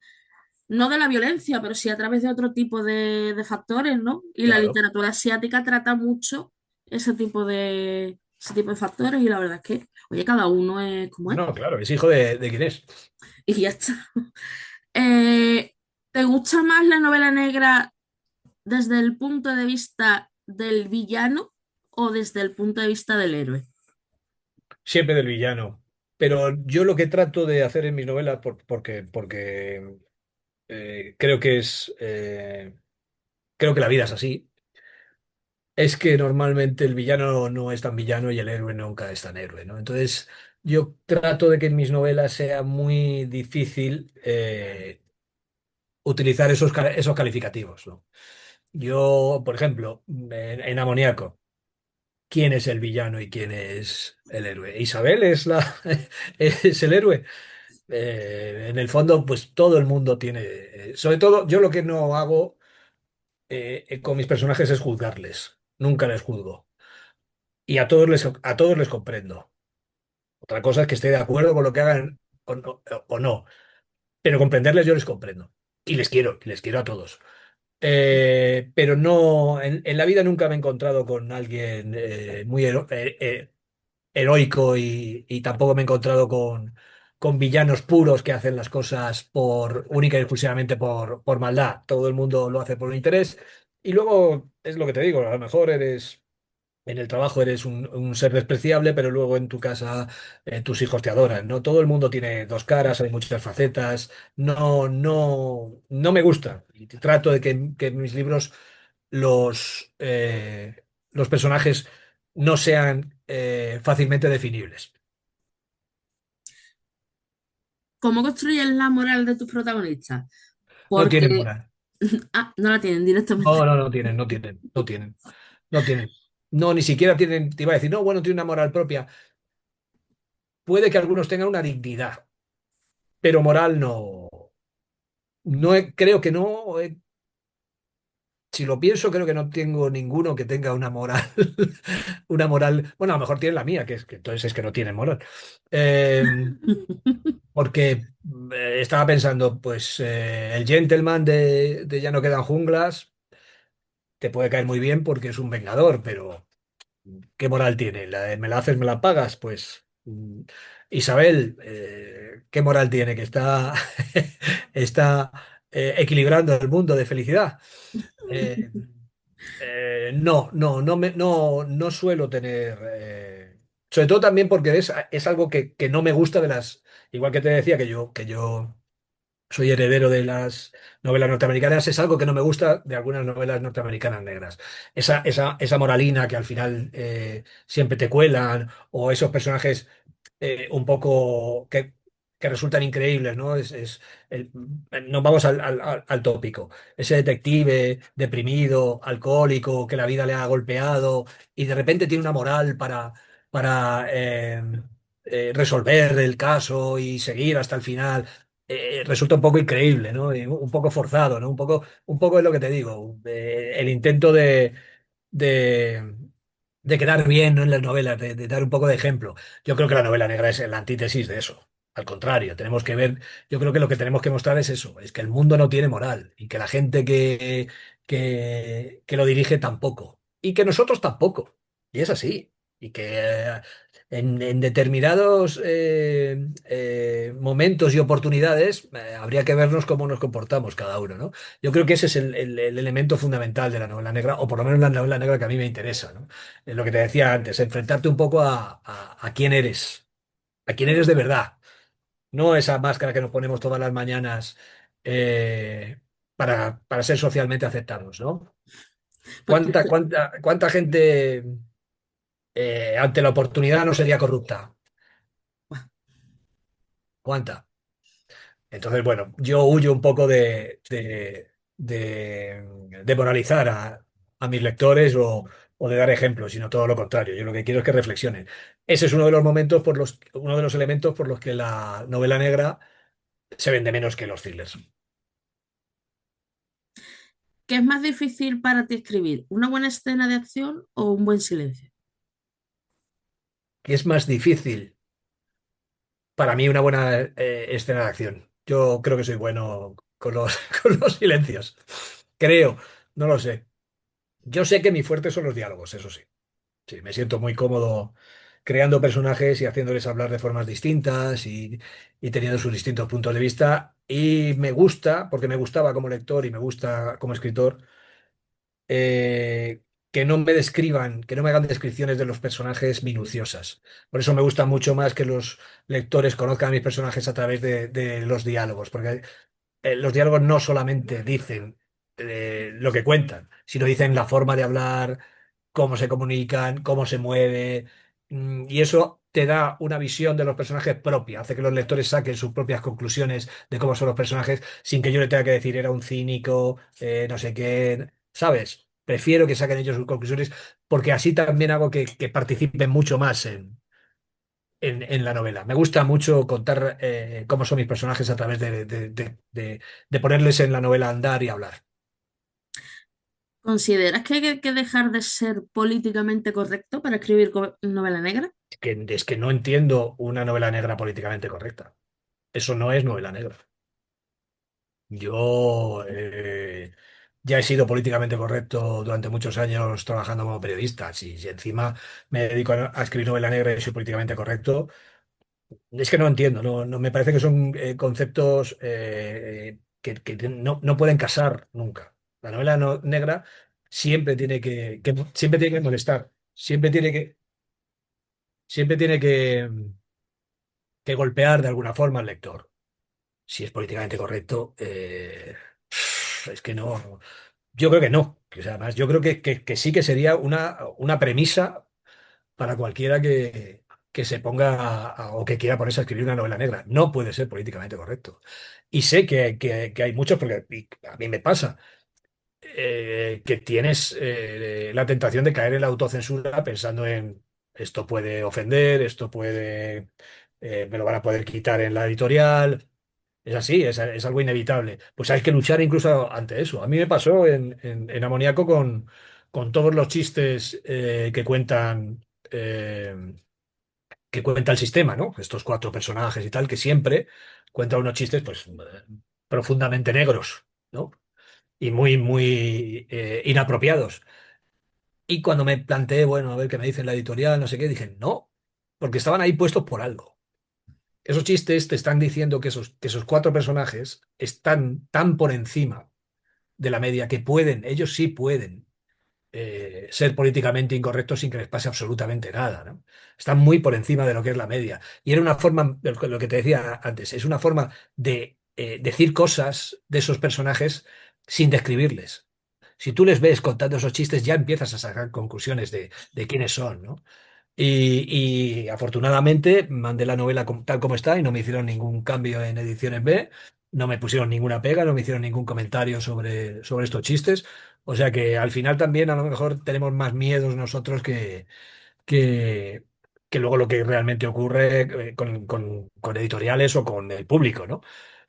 no de la violencia, pero sí a través de otro tipo de factores, ¿no? Y la claro. literatura asiática trata mucho ese tipo de factores y la verdad es que, oye, cada uno es como es No, claro, es hijo de quién es. y ya está. Eh, ¿Te gusta más la novela negra desde el punto de vista del villano o desde el punto de vista del héroe? Siempre del villano. Pero yo lo que trato de hacer en mis novelas, porque creo que la vida es así, es que normalmente el villano no es tan villano y el héroe nunca es tan héroe, ¿no? Entonces, yo trato de que en mis novelas sea muy difícil utilizar esos calificativos, ¿no? Yo, por ejemplo, en Amoníaco, ¿quién es el villano y quién es el héroe? Isabel es el héroe. En el fondo, pues todo el mundo tiene. Sobre todo, yo lo que no hago con mis personajes es juzgarles. Nunca les juzgo. Y a todos les comprendo. Otra cosa es que esté de acuerdo con lo que hagan o no. Pero comprenderles yo les comprendo. Y les quiero a todos. Pero no, en la vida nunca me he encontrado con alguien muy heroico y tampoco me he encontrado con villanos puros que hacen las cosas única y exclusivamente por maldad. Todo el mundo lo hace por un interés. Y luego es lo que te digo, a lo mejor en el trabajo eres un ser despreciable, pero luego en tu casa tus hijos te adoran, ¿no? Todo el mundo tiene dos caras, hay muchas facetas. No, no, no me gusta. Y trato de que en mis libros los personajes no sean fácilmente definibles. ¿Cómo construyes la moral de tus protagonistas? No tienen Porque, moral. no la tienen directamente. No, no, no tienen, no tienen, no tienen, no tienen. No, ni siquiera tienen, te iba a decir, no, bueno, tiene una moral propia. Puede que algunos tengan una dignidad, pero moral no. No creo que no. Si lo pienso, creo que no tengo ninguno que tenga una moral. Una moral. Bueno, a lo mejor tiene la mía, que es que entonces es que no tiene moral. Eh, Porque estaba pensando, pues el gentleman de Ya no quedan junglas te puede caer muy bien porque es un vengador, pero ¿qué moral tiene? La de me la haces, me la pagas, pues Isabel, ¿qué moral tiene? Que está, está equilibrando el mundo de felicidad. Eh, no, no, no suelo tener. Sobre todo también porque es algo que no me gusta de las. Igual que te decía que yo soy heredero de las novelas norteamericanas, es algo que no me gusta de algunas novelas norteamericanas negras. Esa moralina que al final siempre te cuelan, o esos personajes un poco que resultan increíbles, ¿no? El- nos vamos al tópico. Ese detective deprimido, alcohólico, que la vida le ha golpeado y de repente tiene una moral para resolver el caso y seguir hasta el final. Resulta un poco increíble, ¿no? Y un poco forzado, ¿no? Un poco es lo que te digo, el intento de, de quedar bien, ¿no? En las novelas, de dar un poco de ejemplo. Yo creo que la novela negra es la antítesis de eso. Al contrario, tenemos que ver, yo creo que lo que tenemos que mostrar es eso, es que el mundo no tiene moral y que la gente que lo dirige tampoco. Y que nosotros tampoco. Y es así. Y que en determinados momentos y oportunidades habría que vernos cómo nos comportamos cada uno, ¿no? Yo creo que ese es el elemento fundamental de la novela negra, o por lo menos la novela negra que a mí me interesa, ¿no? Es lo que te decía antes, enfrentarte un poco a a quién eres de verdad, no esa máscara que nos ponemos todas las mañanas para ser socialmente aceptados, ¿no? Pues, ¿Cuánta gente ante la oportunidad no sería corrupta? ¿Cuánta? Entonces, bueno, yo huyo un poco de moralizar a mis lectores o de dar ejemplos, sino todo lo contrario. Yo lo que quiero es que reflexionen. Ese es uno de los elementos por los que la novela negra se vende menos que los thrillers. ¿qué es más difícil para ti escribir? ¿Una buena escena de acción o un buen silencio? Y es más difícil para mí una buena escena de acción. Yo creo que soy bueno con los, con los silencios. Creo, no lo sé. Yo sé que mi fuerte son los diálogos, eso sí. Sí, me siento muy cómodo creando personajes y haciéndoles hablar de formas distintas y teniendo sus distintos puntos de vista. Y me gusta, porque me gustaba como lector y me gusta como escritor, que no me describan, que no me hagan descripciones de los personajes minuciosas. Por eso me gusta mucho más que los lectores conozcan a mis personajes a través de los diálogos, porque los diálogos no solamente dicen lo que cuentan, sino dicen la forma de hablar, cómo se comunican, cómo se mueve, y eso te da una visión de los personajes propia, hace que los lectores saquen sus propias conclusiones de cómo son los personajes sin que yo le tenga que decir era un cínico, no sé qué, ¿sabes? Prefiero que saquen ellos sus conclusiones porque así también hago que participen mucho más en la novela. Me gusta mucho contar cómo son mis personajes a través de ponerles en la novela a andar y hablar. ¿Consideras que hay que dejar de ser políticamente correcto para escribir novela negra? Es que no entiendo una novela negra políticamente correcta. Eso no es novela negra. Yo ya he sido políticamente correcto durante muchos años trabajando como periodista. Si encima me dedico a escribir novela negra y soy políticamente correcto, es que no entiendo. No, me parece que son conceptos que no pueden casar nunca. La novela negra siempre tiene que molestar, siempre tiene que golpear de alguna forma al lector. Si es políticamente correcto, es que no. Yo creo que no. O sea, además, yo creo que sí que sería una premisa para cualquiera que se ponga o que quiera ponerse a escribir una novela negra. No puede ser políticamente correcto. Y sé que hay muchos, porque a mí me pasa, que tienes la tentación de caer en la autocensura pensando en esto puede ofender, esto puede, me lo van a poder quitar en la editorial. Es así, es algo inevitable. Pues hay que luchar incluso ante eso. A mí me pasó en Amoníaco con todos los chistes que cuenta el sistema, ¿no? Estos cuatro personajes y tal, que siempre cuentan unos chistes, pues, profundamente negros, ¿no? Y muy, muy inapropiados. Y cuando me planteé, bueno, a ver qué me dicen la editorial, no sé qué, dije, no, porque estaban ahí puestos por algo. Esos chistes te están diciendo que esos cuatro personajes están tan por encima de la media que ellos sí pueden ser políticamente incorrectos sin que les pase absolutamente nada, ¿no? Están muy por encima de lo que es la media. Y era una forma, lo que te decía antes, es una forma de decir cosas de esos personajes sin describirles. Si tú les ves contando esos chistes, ya empiezas a sacar conclusiones de quiénes son, ¿no? Y afortunadamente mandé la novela tal como está y no me hicieron ningún cambio en ediciones B, no me pusieron ninguna pega, no me hicieron ningún comentario sobre estos chistes. O sea que al final también a lo mejor tenemos más miedos nosotros que, que luego lo que realmente ocurre con editoriales o con el público, ¿no?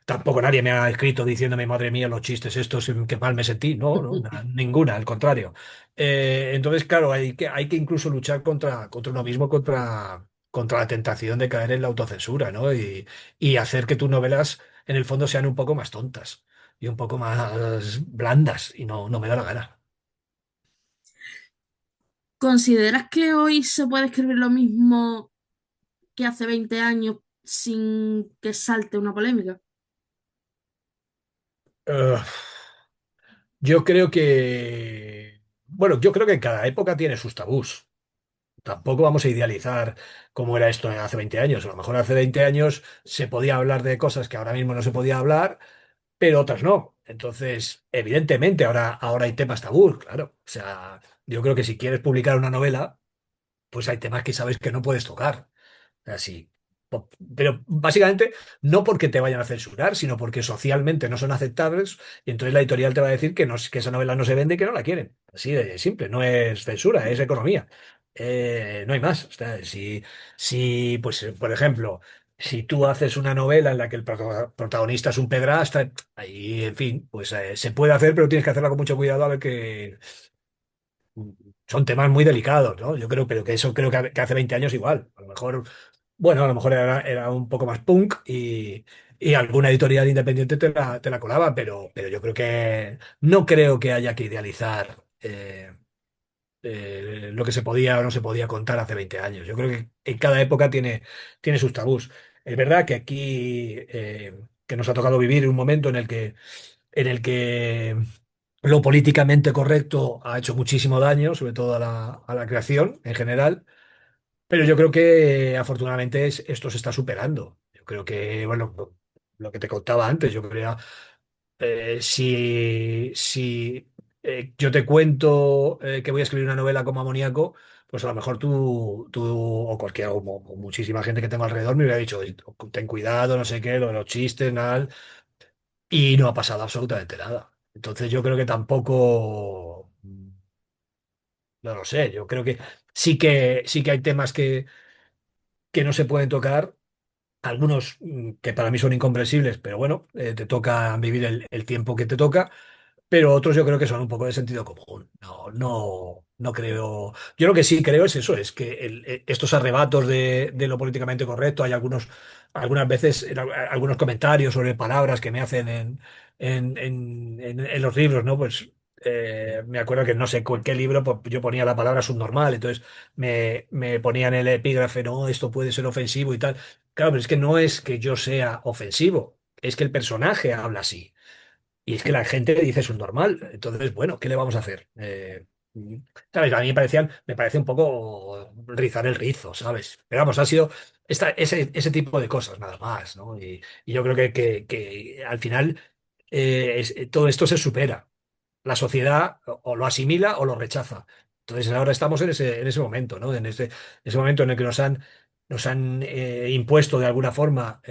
Tampoco nadie me ha escrito diciéndome, madre mía, los chistes estos, qué mal me sentí. No, no, ninguna, al contrario. Entonces, claro, hay que incluso luchar contra uno mismo, contra la tentación de caer en la autocensura, ¿no? Y hacer que tus novelas, en el fondo, sean un poco más tontas y un poco más blandas. Y no me da la gana. ¿Consideras que hoy se puede escribir lo mismo que hace 20 años sin que salte una polémica? Eh, yo creo que cada época tiene sus tabús. Tampoco vamos a idealizar cómo era esto hace 20 años. A lo mejor hace 20 años se podía hablar de cosas que ahora mismo no se podía hablar, pero otras no. Entonces, evidentemente, ahora hay temas tabú, claro. O sea, yo creo que si quieres publicar una novela, pues hay temas que sabes que no puedes tocar. Así. Pero básicamente no porque te vayan a censurar, sino porque socialmente no son aceptables y entonces la editorial te va a decir que, no, que esa novela no se vende y que no la quieren. Así de simple, no es censura, es economía. No hay más. O sea, si, pues, por ejemplo, si tú haces una novela en la que el protagonista es un pedrasta, ahí, en fin, pues se puede hacer, pero tienes que hacerla con mucho cuidado a ver que son temas muy delicados, ¿no? Yo creo, pero que eso creo que hace 20 años igual. A lo mejor, bueno, a lo mejor era un poco más punk y alguna editorial independiente te la colaba, pero yo no creo que haya que idealizar lo que se podía o no se podía contar hace 20 años. Yo creo que en cada época tiene sus tabús. Es verdad que aquí que nos ha tocado vivir un momento en el que lo políticamente correcto ha hecho muchísimo daño, sobre todo a la creación en general, pero yo creo que afortunadamente esto se está superando. Yo creo que, bueno, lo que te contaba antes, yo creo, si yo te cuento que voy a escribir una novela como Amoníaco, pues a lo mejor tú o cualquier, o muchísima gente que tengo alrededor me hubiera dicho: "Oye, ten cuidado, no sé qué, lo de los chistes, nada", y no ha pasado absolutamente nada. Entonces yo creo que tampoco, no lo sé, yo creo que sí que hay temas que no se pueden tocar, algunos que para mí son incomprensibles, pero bueno, te toca vivir el tiempo que te toca. Pero otros yo creo que son un poco de sentido común. No creo. Yo lo que sí creo es eso, es que estos arrebatos de lo políticamente correcto, hay algunas veces, algunos comentarios sobre palabras que me hacen en los libros, ¿no? Pues me acuerdo que no sé con qué libro pues, yo ponía la palabra subnormal, entonces me ponían el epígrafe: no, esto puede ser ofensivo y tal. Claro, pero es que no es que yo sea ofensivo, es que el personaje habla así. Y es que la gente dice eso es normal. Entonces, bueno, ¿qué le vamos a hacer? ¿Sabes? A mí me parece un poco rizar el rizo, ¿sabes? Pero vamos, ha sido ese tipo de cosas, nada más, ¿no? Y yo creo que al final todo esto se supera. La sociedad o lo asimila o lo rechaza. Entonces ahora estamos en ese momento, ¿no? En ese momento en el que nos han impuesto de alguna forma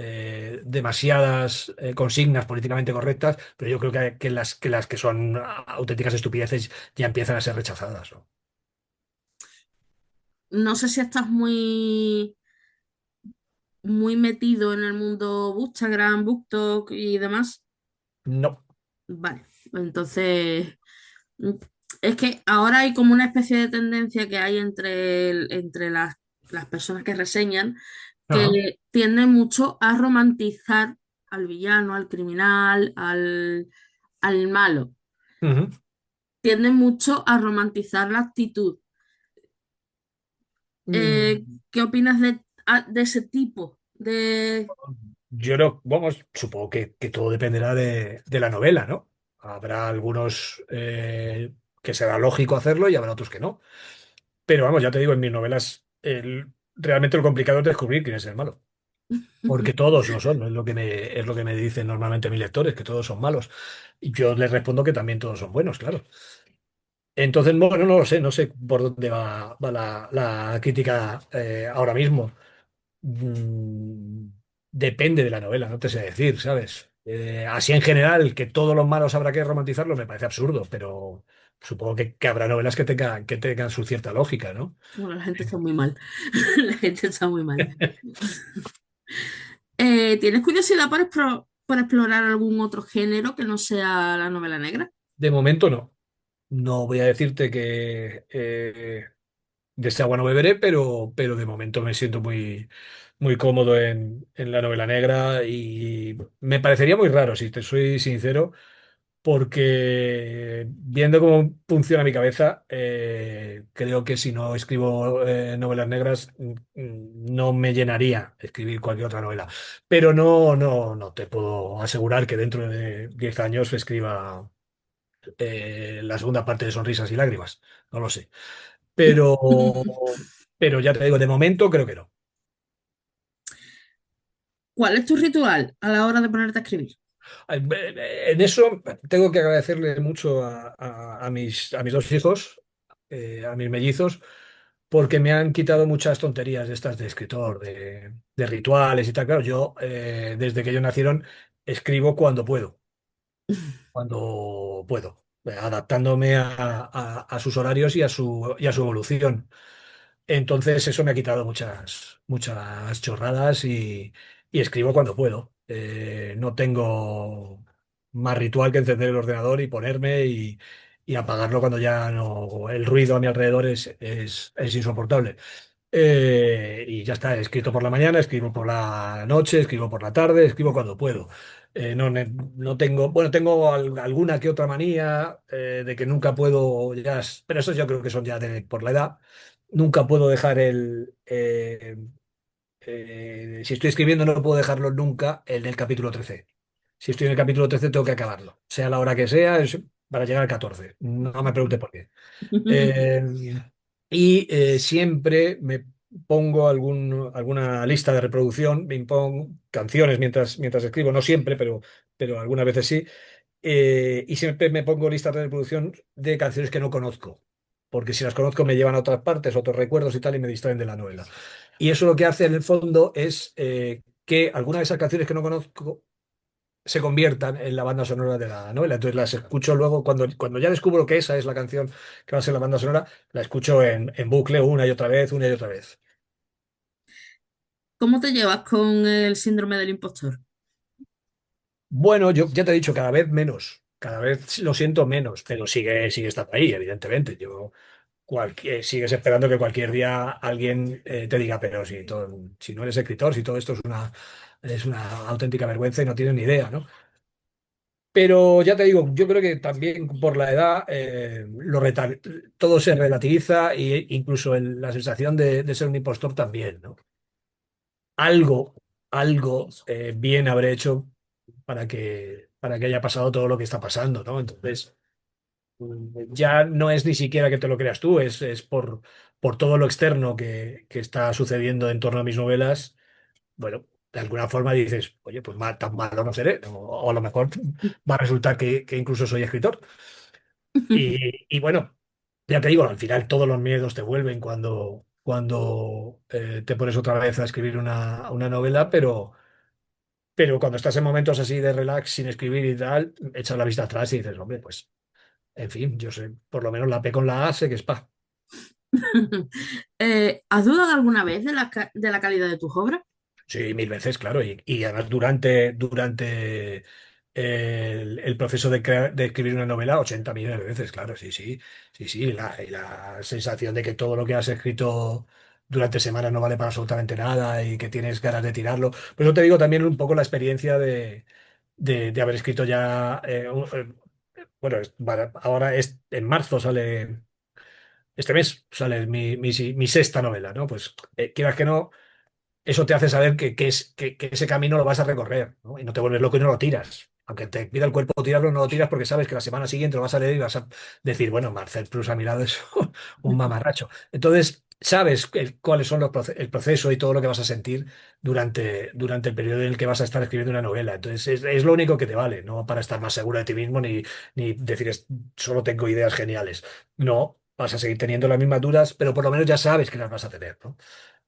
demasiadas consignas políticamente correctas, pero yo creo que las que son auténticas estupideces ya empiezan a ser rechazadas, ¿no? No sé si estás muy metido en el mundo Instagram, BookTok y demás. No. Vale, entonces mm, es que ahora hay como una especie de tendencia que hay entre las personas que reseñan Ajá. que tienden mucho a romantizar al villano, al criminal, al malo. Ujú. Tienden mucho a romantizar la actitud. Mm, ¿Qué opinas de ese tipo? Yo no, vamos, supongo que todo dependerá de la novela, ¿no? Habrá algunos que será lógico hacerlo y habrá otros que no. Pero vamos, ya te digo, en mis novelas realmente lo complicado es descubrir quién es el malo. Porque todos lo son, ¿no? Es lo que me dicen normalmente mis lectores, que todos son malos. Y yo les respondo que también todos son buenos, claro. Entonces, bueno, no lo sé, no sé por dónde va la crítica ahora mismo. Mm, Depende de la novela, no te sé decir, ¿sabes? Así en general, que todos los malos habrá que romantizarlos me parece absurdo, pero supongo que habrá novelas que tengan su cierta lógica, ¿no? Bueno, la gente está muy mal. La gente está muy mal. ¿Tienes curiosidad por explorar algún otro género que no sea la novela negra? De momento no. No voy a decirte que de este agua no beberé, pero de momento me siento muy, muy cómodo en la novela negra y me parecería muy raro, si te soy sincero, porque viendo cómo funciona mi cabeza, creo que si no escribo novelas negras, no me llenaría escribir cualquier otra novela. Pero no te puedo asegurar que dentro de 10 años escriba la segunda parte de Sonrisas y Lágrimas. No lo sé. Pero ya te digo, de momento creo que no. ¿Cuál es tu ritual a la hora de ponerte a escribir? En eso tengo que agradecerle mucho a mis dos hijos, a mis mellizos, porque me han quitado muchas tonterías de estas de escritor, de rituales y tal. Claro, yo desde que ellos nacieron escribo cuando puedo, adaptándome a sus horarios y a su evolución. Entonces eso me ha quitado muchas, muchas chorradas y escribo cuando puedo. No tengo más ritual que encender el ordenador y ponerme y apagarlo cuando ya no, el ruido a mi alrededor es insoportable. Y ya está, he escrito por la mañana, escribo por la noche, escribo por la tarde, escribo cuando puedo. No tengo, bueno, tengo alguna que otra manía de que nunca puedo, pero eso yo creo que son ya por la edad. Nunca puedo dejar si estoy escribiendo no puedo dejarlo nunca en el capítulo 13. Si estoy en el capítulo 13 tengo que acabarlo, sea la hora que sea, es para llegar al 14. No me pregunte por qué. Eh, y siempre me pongo alguna lista de reproducción, me pongo canciones mientras escribo, no siempre, pero algunas veces sí. Y siempre me pongo listas de reproducción de canciones que no conozco. porque si las conozco me llevan a otras partes, a otros recuerdos y tal, y me distraen de la novela. Y eso lo que hace en el fondo es que algunas de esas canciones que no conozco se conviertan en la banda sonora de la novela. Entonces las escucho luego, cuando ya descubro que esa es la canción que va a ser la banda sonora, la escucho en bucle una y otra vez, una y otra vez. ¿Cómo te llevas con el síndrome del impostor? Bueno, yo ya te he dicho, cada vez menos, cada vez lo siento menos, pero sigue estando ahí, evidentemente. Sigues esperando que cualquier día alguien te diga, pero si no eres escritor, si todo esto es una auténtica vergüenza y no tienes ni idea, ¿no? Pero ya te digo, yo creo que también por la edad todo se relativiza e incluso la sensación de ser un impostor también, ¿no? Algo, algo bien habré hecho para que haya pasado todo lo que está pasando, ¿no? Entonces, ya no es ni siquiera que te lo creas tú, es por todo lo externo que está sucediendo en torno a mis novelas. Bueno, de alguna forma dices, oye, pues tan malo no seré, o a lo mejor va a resultar que incluso soy escritor. Y bueno, ya te digo, al final todos los miedos te vuelven cuando te pones otra vez a escribir una novela, pero cuando estás en momentos así de relax, sin escribir y tal, echas la vista atrás y dices, hombre, pues, en fin, yo sé, por lo menos la P con la A sé que es pa. ¿Has dudado alguna vez de de la calidad de tus obras? Sí, mil veces, claro. Y además durante el proceso de escribir una novela, 80 millones de veces, claro, sí, sí, sí, sí. Y la sensación de que todo lo que has escrito durante semanas no vale para absolutamente nada y que tienes ganas de tirarlo. Por eso te digo también un poco la experiencia de haber escrito ya. Bueno, ahora en marzo sale, este mes sale mi sexta novela, ¿no? Pues quieras que no eso te hace saber que ese camino lo vas a recorrer, ¿no? Y no te vuelves loco y no lo tiras. Aunque te pida el cuerpo tirarlo, no lo tiras porque sabes que la semana siguiente lo vas a leer y vas a decir, bueno, Marcel Proust ha mirado eso, un mamarracho. Entonces, sabes cuáles son el proceso y todo lo que vas a sentir durante el periodo en el que vas a estar escribiendo una novela. Entonces, es lo único que te vale, no para estar más seguro de ti mismo ni decir, solo tengo ideas geniales". No, vas a seguir teniendo las mismas dudas, pero por lo menos ya sabes que las vas a tener, ¿no?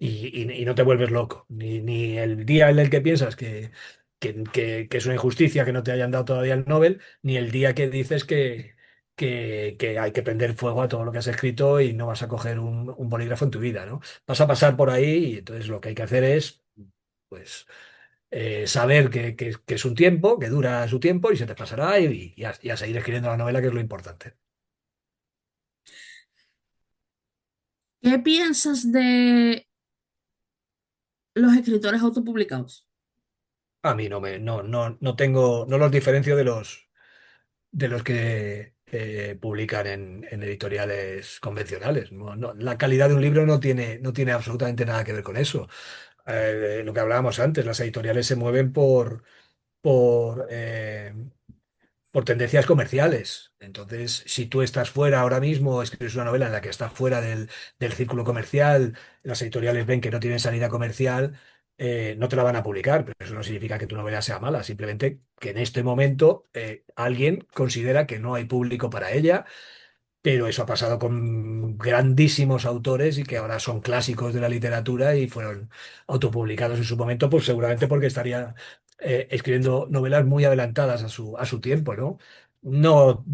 Y no te vuelves loco. Ni el día en el que piensas que es una injusticia que no te hayan dado todavía el Nobel, ni el día que dices que hay que prender fuego a todo lo que has escrito y no vas a coger un bolígrafo en tu vida, ¿no? Vas a pasar por ahí y entonces lo que hay que hacer es, pues, saber que es un tiempo, que dura su tiempo y se te pasará y a seguir escribiendo la novela, que es lo importante. ¿Qué piensas de los escritores autopublicados? A mí no tengo, no los diferencio de los que publican en editoriales convencionales. La calidad de un libro no tiene absolutamente nada que ver con eso. Lo que hablábamos antes, las editoriales se mueven por tendencias comerciales. Entonces, si tú estás fuera ahora mismo, escribes una novela en la que estás fuera del círculo comercial, las editoriales ven que no tiene salida comercial, no te la van a publicar, pero eso no significa que tu novela sea mala, simplemente que en este momento alguien considera que no hay público para ella, pero eso ha pasado con grandísimos autores y que ahora son clásicos de la literatura y fueron autopublicados en su momento, pues seguramente porque estaría escribiendo novelas muy adelantadas a su tiempo, ¿no? No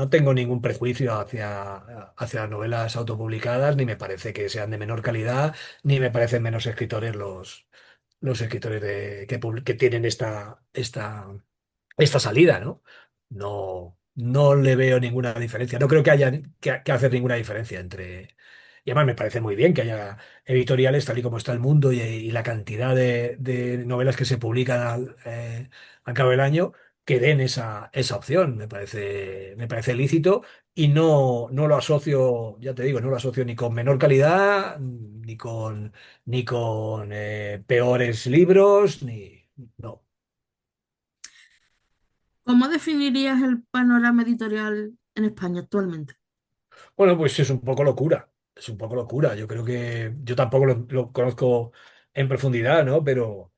tengo ningún prejuicio hacia las novelas autopublicadas, ni me parece que sean de menor calidad, ni me parecen menos escritores los escritores que tienen esta salida, ¿no? No le veo ninguna diferencia. No creo que haya que hacer ninguna diferencia entre. Y además me parece muy bien que haya editoriales, tal y como está el mundo y la cantidad de novelas que se publican al cabo del año, que den esa opción. Me parece lícito y no lo asocio, ya te digo, no lo asocio ni con menor calidad, ni con peores libros, ni. No. ¿Cómo definirías el panorama editorial en España actualmente? Bueno, pues es un poco locura. Es un poco locura. Yo creo que yo tampoco lo conozco en profundidad, ¿no? Pero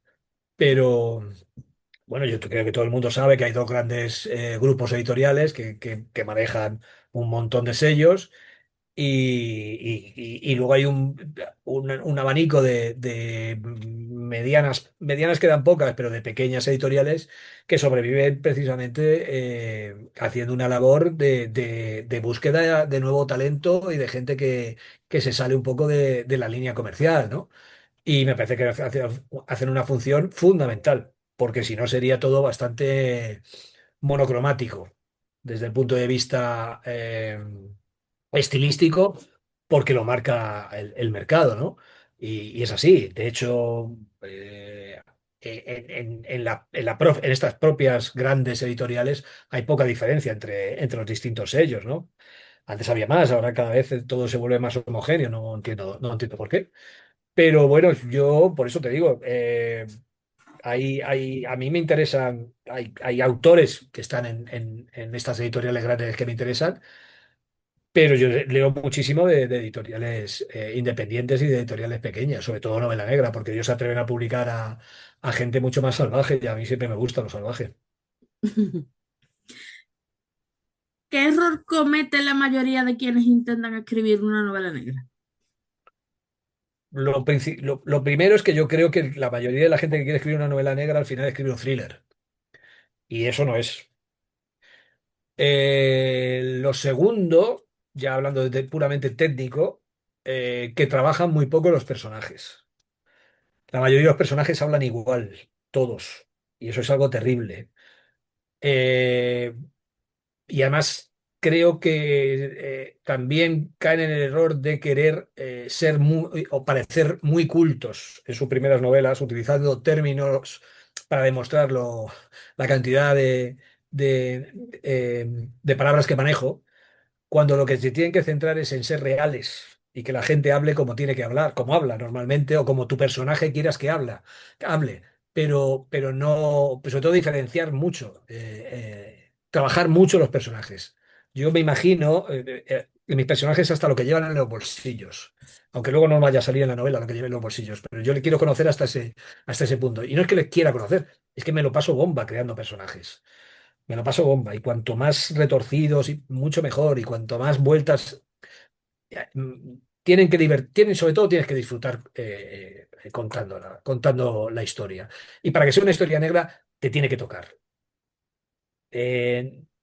bueno, yo creo que todo el mundo sabe que hay dos grandes grupos editoriales que manejan un montón de sellos y luego hay un abanico de medianas quedan pocas, pero de pequeñas editoriales que sobreviven precisamente haciendo una labor de búsqueda de nuevo talento y de gente que se sale un poco de la línea comercial, ¿no? Y me parece que hacen una función fundamental, porque si no sería todo bastante monocromático desde el punto de vista estilístico, porque lo marca el mercado, ¿no? Y es así. De hecho, en estas propias grandes editoriales hay poca diferencia entre los distintos sellos, ¿no? Antes había más, ahora cada vez todo se vuelve más homogéneo, no entiendo por qué. Pero bueno, yo por eso te digo, a mí me interesan, hay autores que están en estas editoriales grandes que me interesan, pero yo leo muchísimo de editoriales independientes y de editoriales pequeñas, sobre todo novela negra, porque ellos se atreven a publicar a gente mucho más salvaje y a mí siempre me gusta lo salvaje. ¿Qué error comete la mayoría de quienes intentan escribir una novela negra? Lo primero es que yo creo que la mayoría de la gente que quiere escribir una novela negra al final escribe un thriller, y eso no es. Lo segundo, ya hablando puramente técnico, que trabajan muy poco los personajes. La mayoría de los personajes hablan igual, todos, y eso es algo terrible. Eh, y además creo que también caen en el error de querer ser muy, o parecer muy cultos en sus primeras novelas, utilizando términos para demostrar la cantidad de palabras que manejo, cuando lo que se tienen que centrar es en ser reales y que la gente hable como tiene que hablar, como habla normalmente, o como tu personaje quieras hable, pero no, pues sobre todo diferenciar mucho, trabajar mucho los personajes. Yo me imagino que mis personajes hasta lo que llevan en los bolsillos, aunque luego no vaya a salir en la novela lo que lleven en los bolsillos, pero yo le quiero conocer hasta ese punto. Y no es que le quiera conocer, es que me lo paso bomba creando personajes. Me lo paso bomba. Y cuanto más retorcidos, y mucho mejor. Y cuanto más vueltas tienen que tienen, sobre todo tienes que disfrutar contando la historia. Y para que sea una historia negra, te tiene que tocar.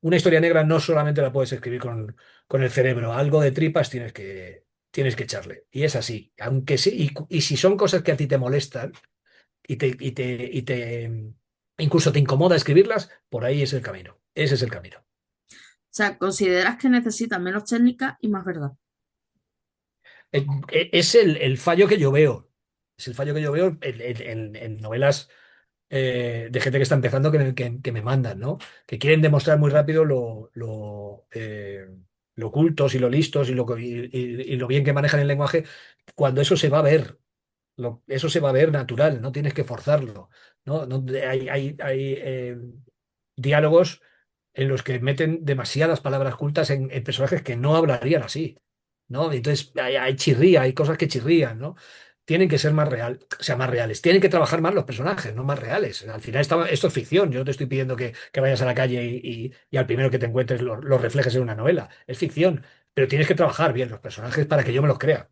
Una historia negra no solamente la puedes escribir con el cerebro, algo de tripas tienes que echarle. Y es así. Aunque sí, y si son cosas que a ti te molestan y te incluso te incomoda escribirlas, por ahí es el camino. Ese es el camino. O sea, ¿consideras que necesitas menos técnica y más verdad? Es el fallo que yo veo. Es el fallo que yo veo en novelas de gente que está empezando que me mandan, ¿no? Que quieren demostrar muy rápido lo cultos y lo listos y lo bien que manejan el lenguaje, cuando eso se va a ver. Eso se va a ver natural, no tienes que forzarlo, ¿no? Hay diálogos en los que meten demasiadas palabras cultas en personajes que no hablarían así, ¿no? Entonces hay chirría, hay cosas que chirrían, ¿no? Tienen que ser más real, o sea, más reales. Tienen que trabajar más los personajes, no más reales. Al final esto es ficción. Yo no te estoy pidiendo que vayas a la calle y al primero que te encuentres lo reflejes en una novela. Es ficción, pero tienes que trabajar bien los personajes para que yo me los crea,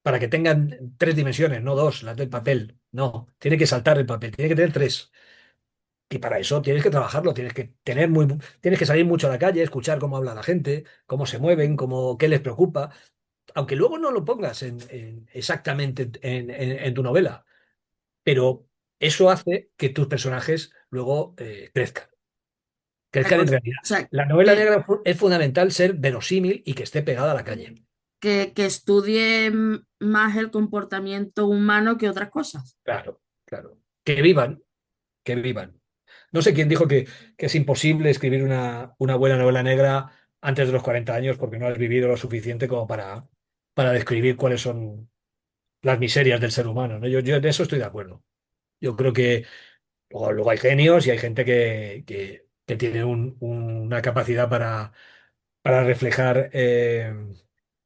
para que tengan tres dimensiones, no dos, las del papel. No, tiene que saltar el papel, tiene que tener tres. Y para eso tienes que trabajarlo, tienes que salir mucho a la calle, escuchar cómo habla la gente, cómo se mueven, qué les preocupa, aunque luego no lo pongas exactamente en tu novela. Pero eso hace que tus personajes luego sea, crezcan en realidad. o sea, La novela negra es fundamental ser verosímil y que esté pegada a la calle. que estudie más el comportamiento humano que otras cosas. Claro, claro. Que vivan. No sé quién dijo que es imposible escribir una buena novela negra antes de los 40 años porque no has vivido lo suficiente como para describir cuáles son las miserias del ser humano, ¿no? Yo en eso estoy de acuerdo. Yo creo que luego hay genios y hay gente que tiene una capacidad para reflejar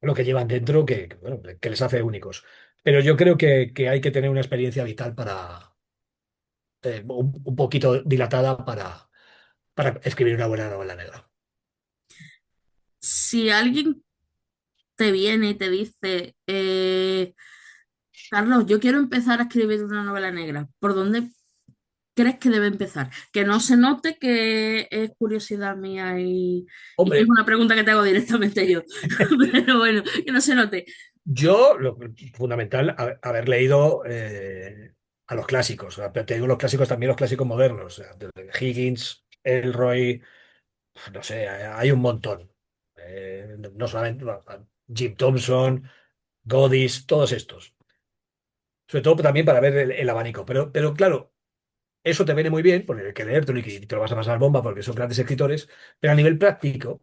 lo que llevan dentro bueno, que les hace únicos. Pero yo creo que hay que tener una experiencia vital un poquito dilatada para escribir una buena novela negra. Si alguien te viene y te dice, Carlos, yo quiero empezar a escribir una novela negra, ¿por dónde crees que debe empezar? Que no se note que es curiosidad mía y que es Hombre, una pregunta que te hago directamente yo. Pero bueno, que no se note. yo, lo fundamental, haber leído a los clásicos. O sea, pero te digo los clásicos, también los clásicos modernos. O sea, desde Higgins, Elroy, no sé, hay un montón. No solamente Jim Thompson, Godis, todos estos. Sobre todo también para ver el abanico. Pero claro, eso te viene muy bien, porque hay que leértelo y te lo vas a pasar bomba porque son grandes escritores. Pero a nivel práctico,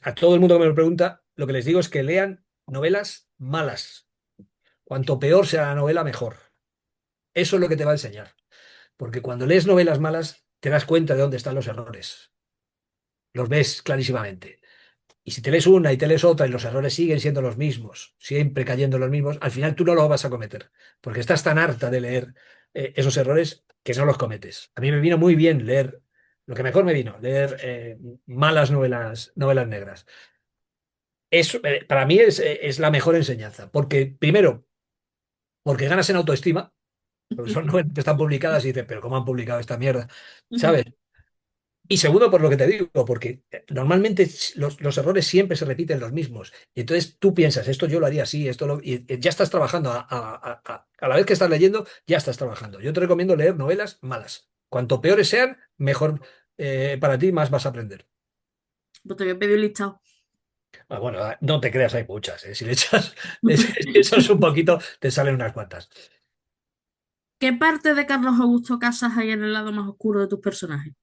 a todo el mundo que me lo pregunta, lo que les digo es que lean novelas malas. Cuanto peor sea la novela, mejor. Eso es lo que te va a enseñar. Porque cuando lees novelas malas, te das cuenta de dónde están los errores. Los ves clarísimamente. Y si te lees una y te lees otra y los errores siguen siendo los mismos, siempre cayendo los mismos, al final tú no los vas a cometer. Porque estás tan harta de leer esos errores que no los cometes. A mí me vino muy bien leer, lo que mejor me vino, leer malas novelas negras. Eso, para mí es la mejor enseñanza. Porque, primero, porque ganas en autoestima. Porque son novelas que están publicadas y dices, pero ¿cómo han publicado esta mierda? ¿Sabes? Y segundo, por lo que te digo, porque normalmente los errores siempre se repiten los mismos. Y entonces tú piensas, esto yo lo haría así, y ya estás trabajando. A la vez que estás leyendo, ya estás trabajando. Yo te recomiendo leer novelas malas. Cuanto peores sean, mejor para ti, más vas a aprender. Pues te voy a pedir un listado. Bueno, no te creas, hay muchas. Si le echas, si echas un poquito, te salen unas cuantas. ¿Qué parte de Carlos Augusto Casas hay en el lado más oscuro de tus personajes?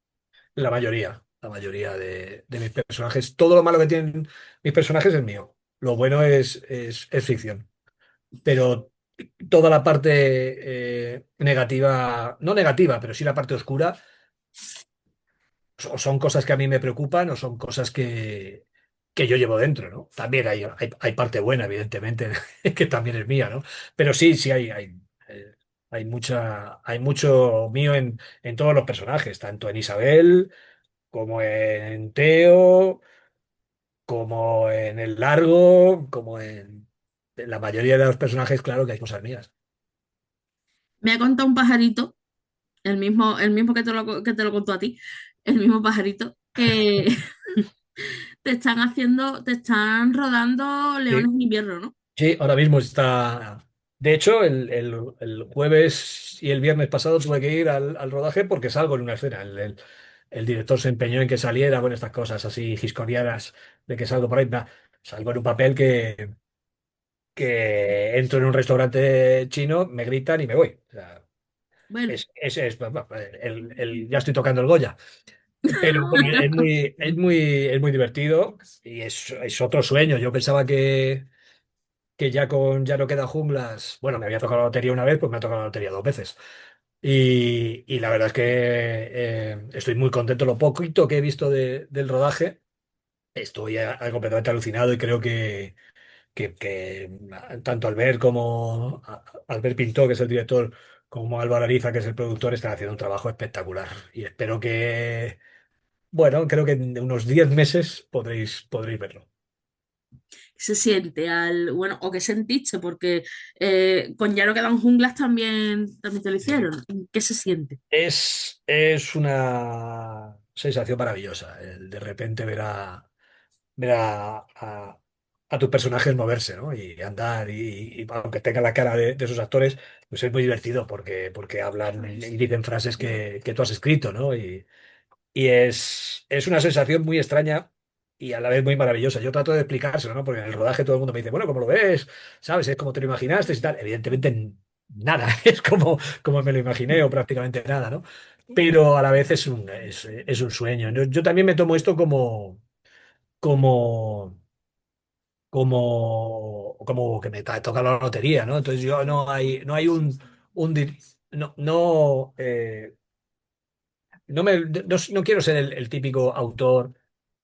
La mayoría de mis personajes, todo lo malo que tienen mis personajes es mío. Lo bueno es ficción. Pero toda la parte negativa, no negativa, pero sí la parte oscura, o son cosas que a mí me preocupan o son cosas que yo llevo dentro, ¿no? También hay parte buena, evidentemente, que también es mía, ¿no? Pero sí, sí hay mucho mío en todos los personajes, tanto en Isabel como en Teo, como en el Largo, como en la mayoría de los personajes, claro que hay cosas mías. Me ha contado un pajarito, el mismo que te lo contó a ti, el mismo pajarito, que te están rodando Leones Sí. en invierno, ¿no? Sí, ahora mismo está. De hecho, el jueves y el viernes pasado tuve que ir al rodaje porque salgo en una escena. El director se empeñó en que saliera con estas cosas así giscorianas de que salgo por ahí. Nah, salgo en un papel que entro en un restaurante chino, me gritan y me voy. O sea, Bueno, ya estoy tocando el Goya. Pero bueno, es muy divertido y es otro sueño. Yo pensaba que ya con Ya no quedan junglas, bueno, me había tocado la lotería una vez, pues me ha tocado la lotería dos veces. Y la verdad es que estoy muy contento. Lo poquito que he visto del rodaje, estoy completamente alucinado y creo que tanto Albert como Albert Pintó, que es el director, como Álvaro Ariza, que es el productor, están haciendo un trabajo espectacular. Y espero bueno, creo que en unos 10 meses podréis verlo. ¿qué se siente bueno, o qué sentiste? Porque con Ya no quedan junglas también te lo hicieron. ¿Qué se siente? Es una sensación maravillosa el de repente ver a tus personajes moverse, ¿no? Y andar, y aunque tenga la cara de esos actores, pues es muy divertido porque hablan y dicen frases que tú has escrito, ¿no? Y es una sensación muy extraña y a la vez muy maravillosa. Yo trato de explicárselo, ¿no? Porque en el rodaje todo el mundo me dice, bueno, ¿cómo lo ves? ¿Sabes? ¿Es como te lo imaginaste y tal? Evidentemente nada, es como me lo imaginé o prácticamente nada, ¿no? Pero a la vez es un sueño. Yo también me tomo esto como, como que me toca la lotería, ¿no? Entonces yo no hay no, no, no quiero ser el típico autor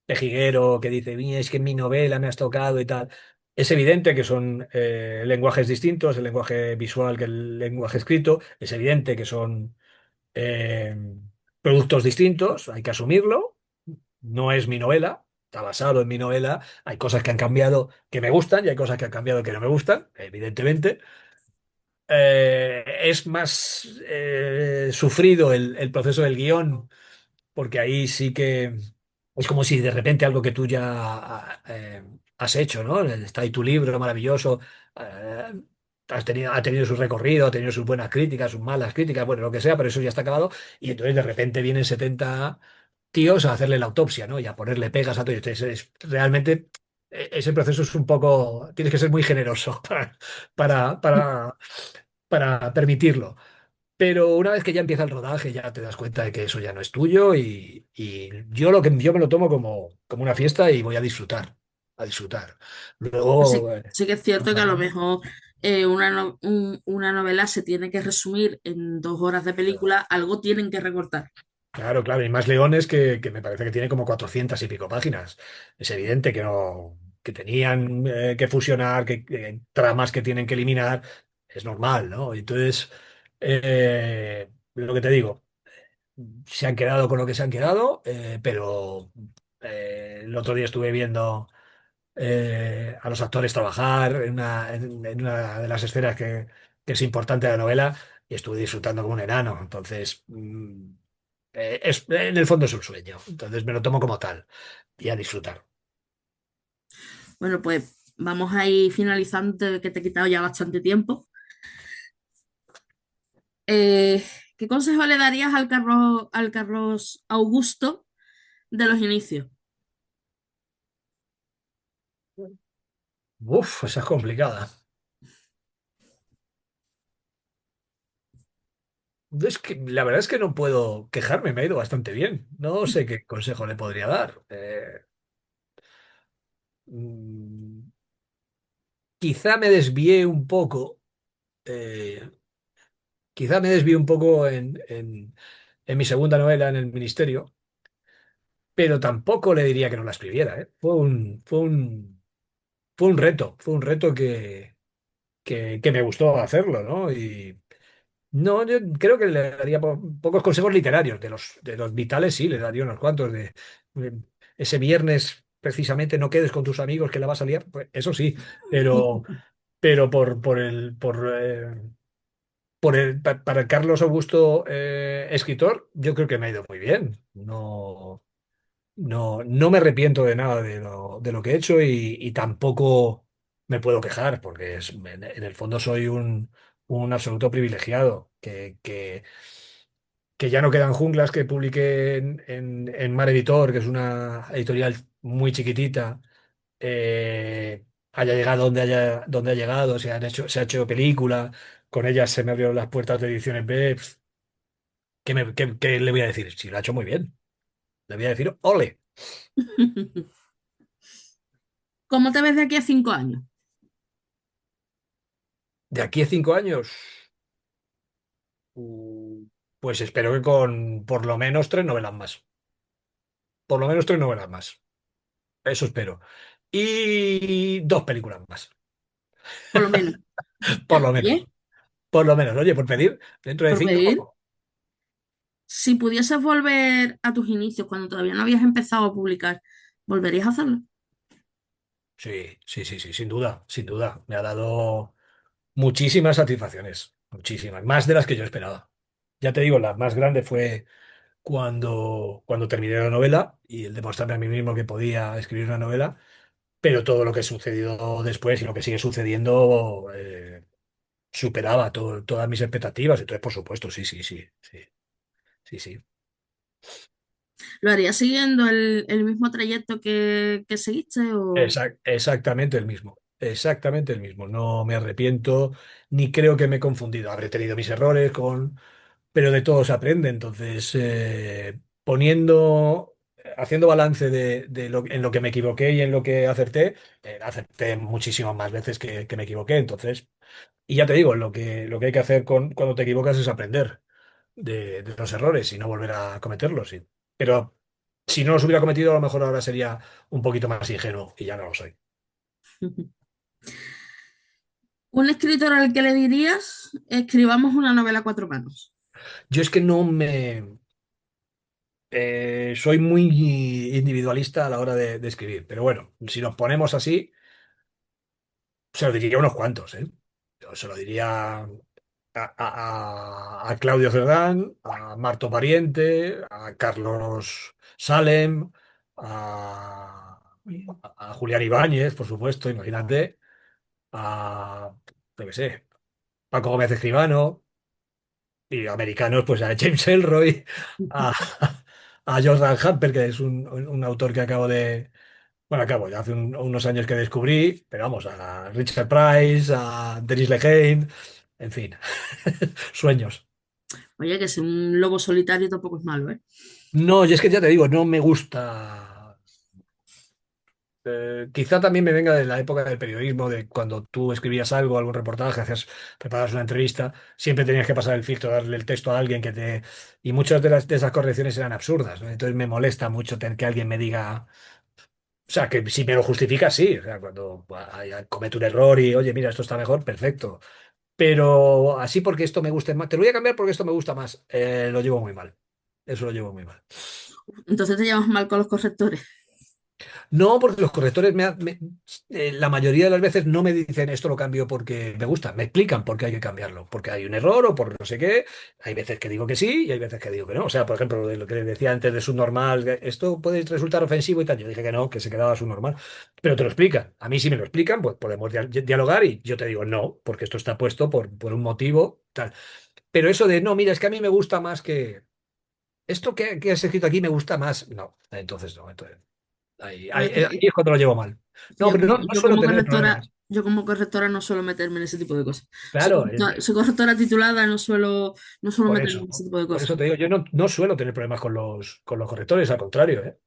pejiguero que dice, "Mira, es que en mi novela me has tocado y tal". Es evidente que son lenguajes distintos, el lenguaje visual que el lenguaje escrito. Es evidente que son eh, productos distintos, hay que asumirlo. No es mi novela, está basado en mi novela, hay cosas que han cambiado que me gustan y hay cosas que han cambiado que no me gustan, evidentemente. Es más sufrido el proceso del guión, porque ahí sí que es como si de repente algo que tú ya has hecho, ¿no? Está ahí tu libro maravilloso, eh, ha tenido su recorrido, ha tenido sus buenas críticas, sus malas críticas, bueno, lo que sea, pero eso ya está acabado, y entonces de repente vienen 70 tíos a hacerle la autopsia, ¿no? Y a ponerle pegas a todo. Entonces, realmente ese proceso es un poco, tienes que ser muy generoso para, para, para permitirlo. Pero una vez que ya empieza el rodaje, ya te das cuenta de que eso ya no es tuyo y yo me lo tomo como una fiesta y voy a disfrutar, a disfrutar. Sí, Luego, sí que es cierto que a lo ojalá. mejor una novela se tiene que resumir en 2 horas de película, algo tienen que recortar. Claro, claro, y más Leones que me parece que tiene como 400 y pico páginas. Es evidente que no, que tenían que fusionar, que tramas que tienen que eliminar. Es normal, ¿no? Entonces, lo que te digo, se han quedado con lo que se han quedado, pero el otro día estuve viendo a los actores trabajar en una de las escenas que es importante de la novela y estuve disfrutando como un enano. Entonces, en el fondo es un sueño. Entonces me lo tomo como tal y a disfrutar. Bueno, pues vamos a ir finalizando, que te he quitado ya bastante tiempo. Eh, ¿Qué consejo le darías al Carlos Augusto de los inicios? Uf, esa es complicada. Es que la verdad es que no puedo quejarme, me ha ido bastante bien. No sé qué consejo le podría dar. Mm, quizá me desvié un poco. eh, Quizá me desvío un poco en mi segunda novela, en el Ministerio, pero tampoco le diría que no la escribiera, ¿eh? Fue un reto que me gustó hacerlo, ¿no? Y no, yo creo que le daría pocos consejos literarios, de los vitales sí, le daría unos cuantos, de ese viernes precisamente no quedes con tus amigos que la vas a liar, pues eso sí, pero para el Carlos Augusto escritor, yo creo que me ha ido muy bien. No, no me arrepiento de nada de lo que he hecho y tampoco me puedo quejar, porque en el fondo soy un absoluto privilegiado, que ya no quedan junglas que publiqué en Mar Editor, que es una editorial muy chiquitita, haya llegado donde ha llegado, se ha hecho película, con ellas se me abrieron las puertas de Ediciones B. ¿Qué le voy a decir? Si lo ha hecho muy bien. Le voy a decir, ole, ¿Cómo te ves de aquí a 5 años? de aquí a 5 años, uh, pues espero que con por lo menos 3 novelas más. Por lo menos 3 novelas más. Eso espero. Y 2 películas más. Por lo menos. Por lo menos. Oye, Por lo menos. Oye, por pedir, dentro de por pedir, 5. si pudieses volver a tus inicios cuando todavía no habías empezado a publicar, ¿volverías a hacerlo? Sí, sí, sí, sí, sin duda, sin duda. Me ha dado muchísimas satisfacciones. Muchísimas. Más de las que yo esperaba. Ya te digo, la más grande fue cuando terminé la novela y el demostrarme a mí mismo que podía escribir una novela, pero todo lo que sucedió después y lo que sigue sucediendo superaba todas mis expectativas. Entonces, por supuesto, sí, sí, sí, sí, sí, sí. ¿Lo harías siguiendo el mismo trayecto que seguiste o...? Exactamente el mismo. Exactamente el mismo. No me arrepiento ni creo que me he confundido. Habré tenido mis errores pero de todo se aprende. Entonces, haciendo balance en lo que me equivoqué y en lo que acerté muchísimas más veces que me equivoqué. Entonces, y ya te digo, lo que hay que hacer cuando te equivocas es aprender de los errores y no volver a cometerlos. Sí. Pero si no los hubiera cometido, a lo mejor ahora sería un poquito más ingenuo y ya no lo soy. Un escritor al que le dirías, escribamos una novela a 4 manos. Yo es que soy muy individualista a la hora de escribir, pero bueno, si nos ponemos así, se lo diría a unos cuantos, ¿eh? Yo se lo diría a Claudio Cerdán, a Marto Pariente, a Carlos Salem, a, a Julián Ibáñez, por supuesto, imagínate, a, yo qué sé, Paco Gómez Escribano, y americanos, pues a James Ellroy, a, a Jordan Harper, que es un autor que acabo de, bueno, acabo, ya hace unos años que descubrí, pero vamos, a Richard Price, a Denis Lehane, en fin, sueños. Oye, que ser un lobo solitario tampoco es malo, ¿eh? No, y es que ya te digo, no me gusta. Quizá también me venga de la época del periodismo, de cuando tú escribías algo, algún reportaje, hacías, preparabas una entrevista, siempre tenías que pasar el filtro, darle el texto a alguien que te... Y muchas de esas correcciones eran absurdas, ¿no? Entonces me molesta mucho tener que alguien me diga... O sea, que si me lo justifica, sí. O sea, cuando cometo un error y, oye, mira, esto está mejor, perfecto. Pero así porque esto me guste más, te lo voy a cambiar porque esto me gusta más, lo llevo muy mal. Eso lo llevo muy mal. Entonces te llevas mal con los correctores. No, porque los correctores la mayoría de las veces no me dicen esto lo cambio porque me gusta, me explican por qué hay que cambiarlo, porque hay un error o por no sé qué. Hay veces que digo que sí y hay veces que digo que no. O sea, por ejemplo, lo que decía antes de subnormal, que esto puede resultar ofensivo y tal. Yo dije que no, que se quedaba subnormal. Pero te lo explican. A mí si me lo explican, pues podemos dialogar y yo te digo no, porque esto está puesto por un motivo, tal. Pero eso de no, mira, es que a mí me gusta más que esto que has escrito aquí me gusta más. No, entonces no. Entonces, ahí es cuando lo llevo mal. No, pero no, no suelo tener problemas. Yo como correctora no suelo meterme en ese tipo de cosas. Claro, Soy correctora titulada, no suelo por meterme eso. en ese tipo de Por cosas. eso te digo, yo no suelo tener problemas con los correctores, al contrario, ¿eh?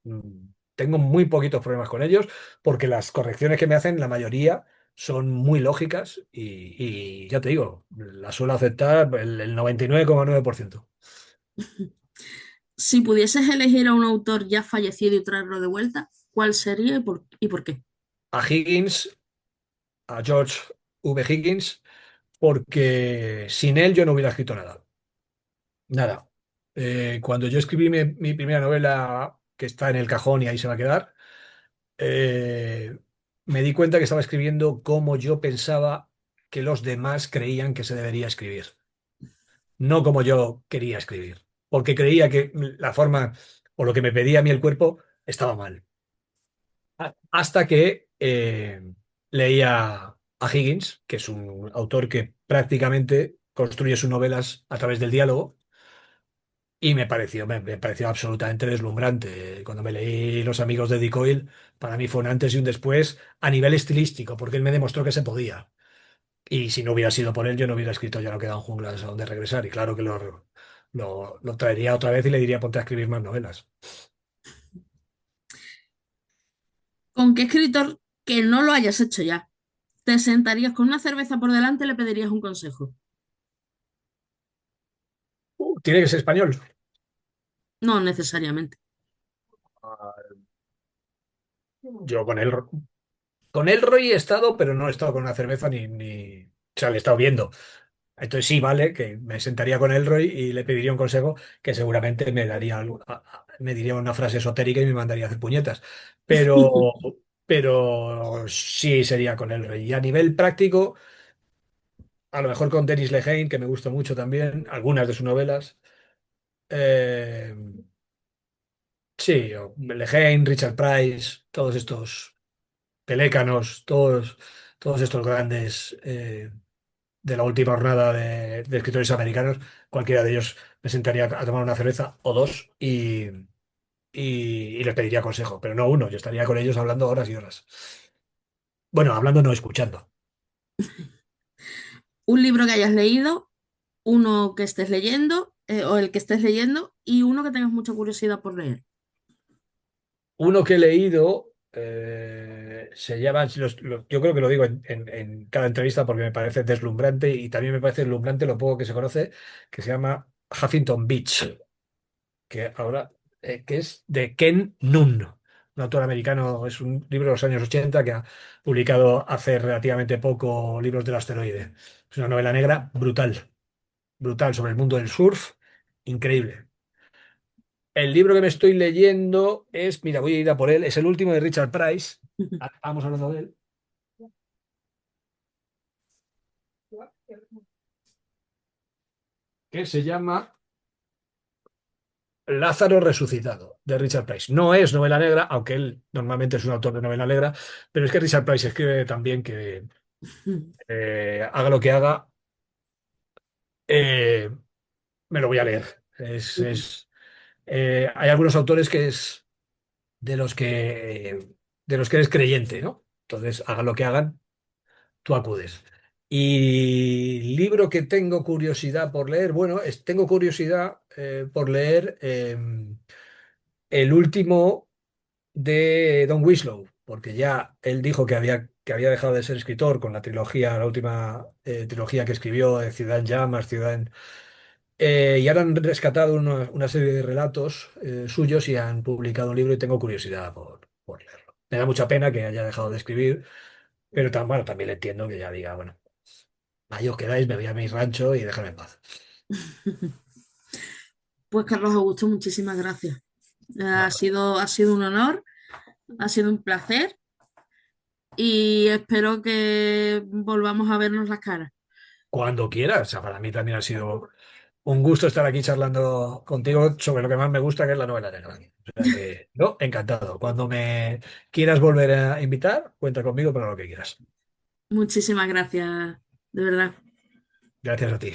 Tengo muy poquitos problemas con ellos porque las correcciones que me hacen, la mayoría, son muy lógicas y ya te digo, las suelo aceptar el 99,9%. Si pudieses elegir a un autor ya fallecido y traerlo de vuelta, ¿cuál sería y por qué? A Higgins, a George V. Higgins, porque sin él yo no hubiera escrito nada. Nada. Cuando yo escribí mi primera novela, que está en el cajón y ahí se va a quedar, eh, me di cuenta que estaba escribiendo como yo pensaba que los demás creían que se debería escribir, no como yo quería escribir, porque creía que la forma o lo que me pedía a mí el cuerpo estaba mal. Hasta que leía a Higgins, que es un autor que prácticamente construye sus novelas a través del diálogo. Y me pareció absolutamente deslumbrante. Cuando me leí Los amigos de Dick Oyl, para mí fue un antes y un después a nivel estilístico, porque él me demostró que se podía. Y si no hubiera sido por él, yo no hubiera escrito Ya no quedan junglas a donde regresar. Y claro que lo traería otra vez y le diría, ponte a escribir más novelas. ¿Con qué escritor que no lo hayas hecho ya? ¿Te sentarías con una cerveza por delante y le pedirías un consejo? Tiene que ser español. No necesariamente. Yo con Elroy he estado, pero no he estado con una cerveza ni... O sea, le he estado viendo. Entonces sí, vale, que me sentaría con Elroy y le pediría un consejo que seguramente me diría una frase esotérica y me mandaría a hacer puñetas. Pero, pero sí sería con Elroy. Y a nivel práctico, a lo mejor con Denis Lehane, que me gusta mucho también, algunas de sus novelas. Eh, sí, o Lehane, Richard Price, todos estos pelécanos, todos estos grandes. De la última jornada de escritores americanos, cualquiera de ellos me sentaría a tomar una cerveza o dos y les pediría consejo, pero no uno, yo estaría con ellos hablando horas y horas. Bueno, hablando no, escuchando. Un libro que hayas leído, uno que estés leyendo, o el que estés leyendo, y uno que tengas mucha curiosidad por leer. Uno que he leído se llama, yo creo que lo digo en cada entrevista porque me parece deslumbrante y también me parece deslumbrante lo poco que se conoce, que se llama Huffington Beach. Que ahora, que es de Ken Nunn, un autor americano, es un libro de los años 80 que ha publicado hace relativamente poco libros del asteroide. Es una novela negra brutal, brutal sobre el mundo del surf, increíble. el libro que me estoy leyendo es, mira, voy a ir a por él, es el último de Richard Price. Vamos hablando de él. Que se llama Lázaro resucitado, de Richard Price. No es novela negra, aunque él normalmente es un autor de novela negra, pero es que Richard Price escribe también que haga lo que haga, eh, me lo voy a leer. Hay algunos autores que es de los que eres creyente, ¿no? Entonces, hagan lo que hagan, tú acudes. Y libro que tengo curiosidad por leer, bueno, tengo curiosidad por leer el último de Don Winslow, porque ya él dijo que había dejado de ser escritor con la última trilogía que escribió de Ciudad en Llamas, y ahora han rescatado una serie de relatos suyos y han publicado un libro y tengo curiosidad por leerlo. Me da mucha pena que haya dejado de escribir, pero bueno, también le entiendo que ya diga, bueno, ahí os quedáis, me voy a mi rancho y déjame en paz. Pues Carlos Augusto, muchísimas gracias. Ha Nada, sido, ha sido un honor, ha sido un placer y espero que volvamos a vernos las caras. cuando quieras, o sea, para mí también ha sido un gusto estar aquí charlando contigo sobre lo que más me gusta, que es la novela negra. O sea que, no, encantado. Cuando me quieras volver a invitar, cuenta conmigo para lo que quieras. Muchísimas gracias, de verdad. Gracias a ti.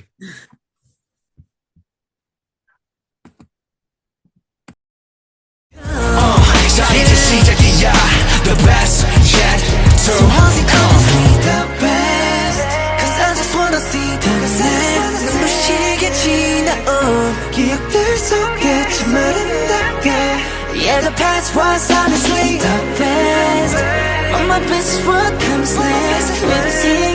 이제 시작이야 the best yet to come the best cause I just wanna see the next 눈부시게 지나온 기억들 속에 참 아름답게 yeah the past was honestly the best but my best is what comes next we'll see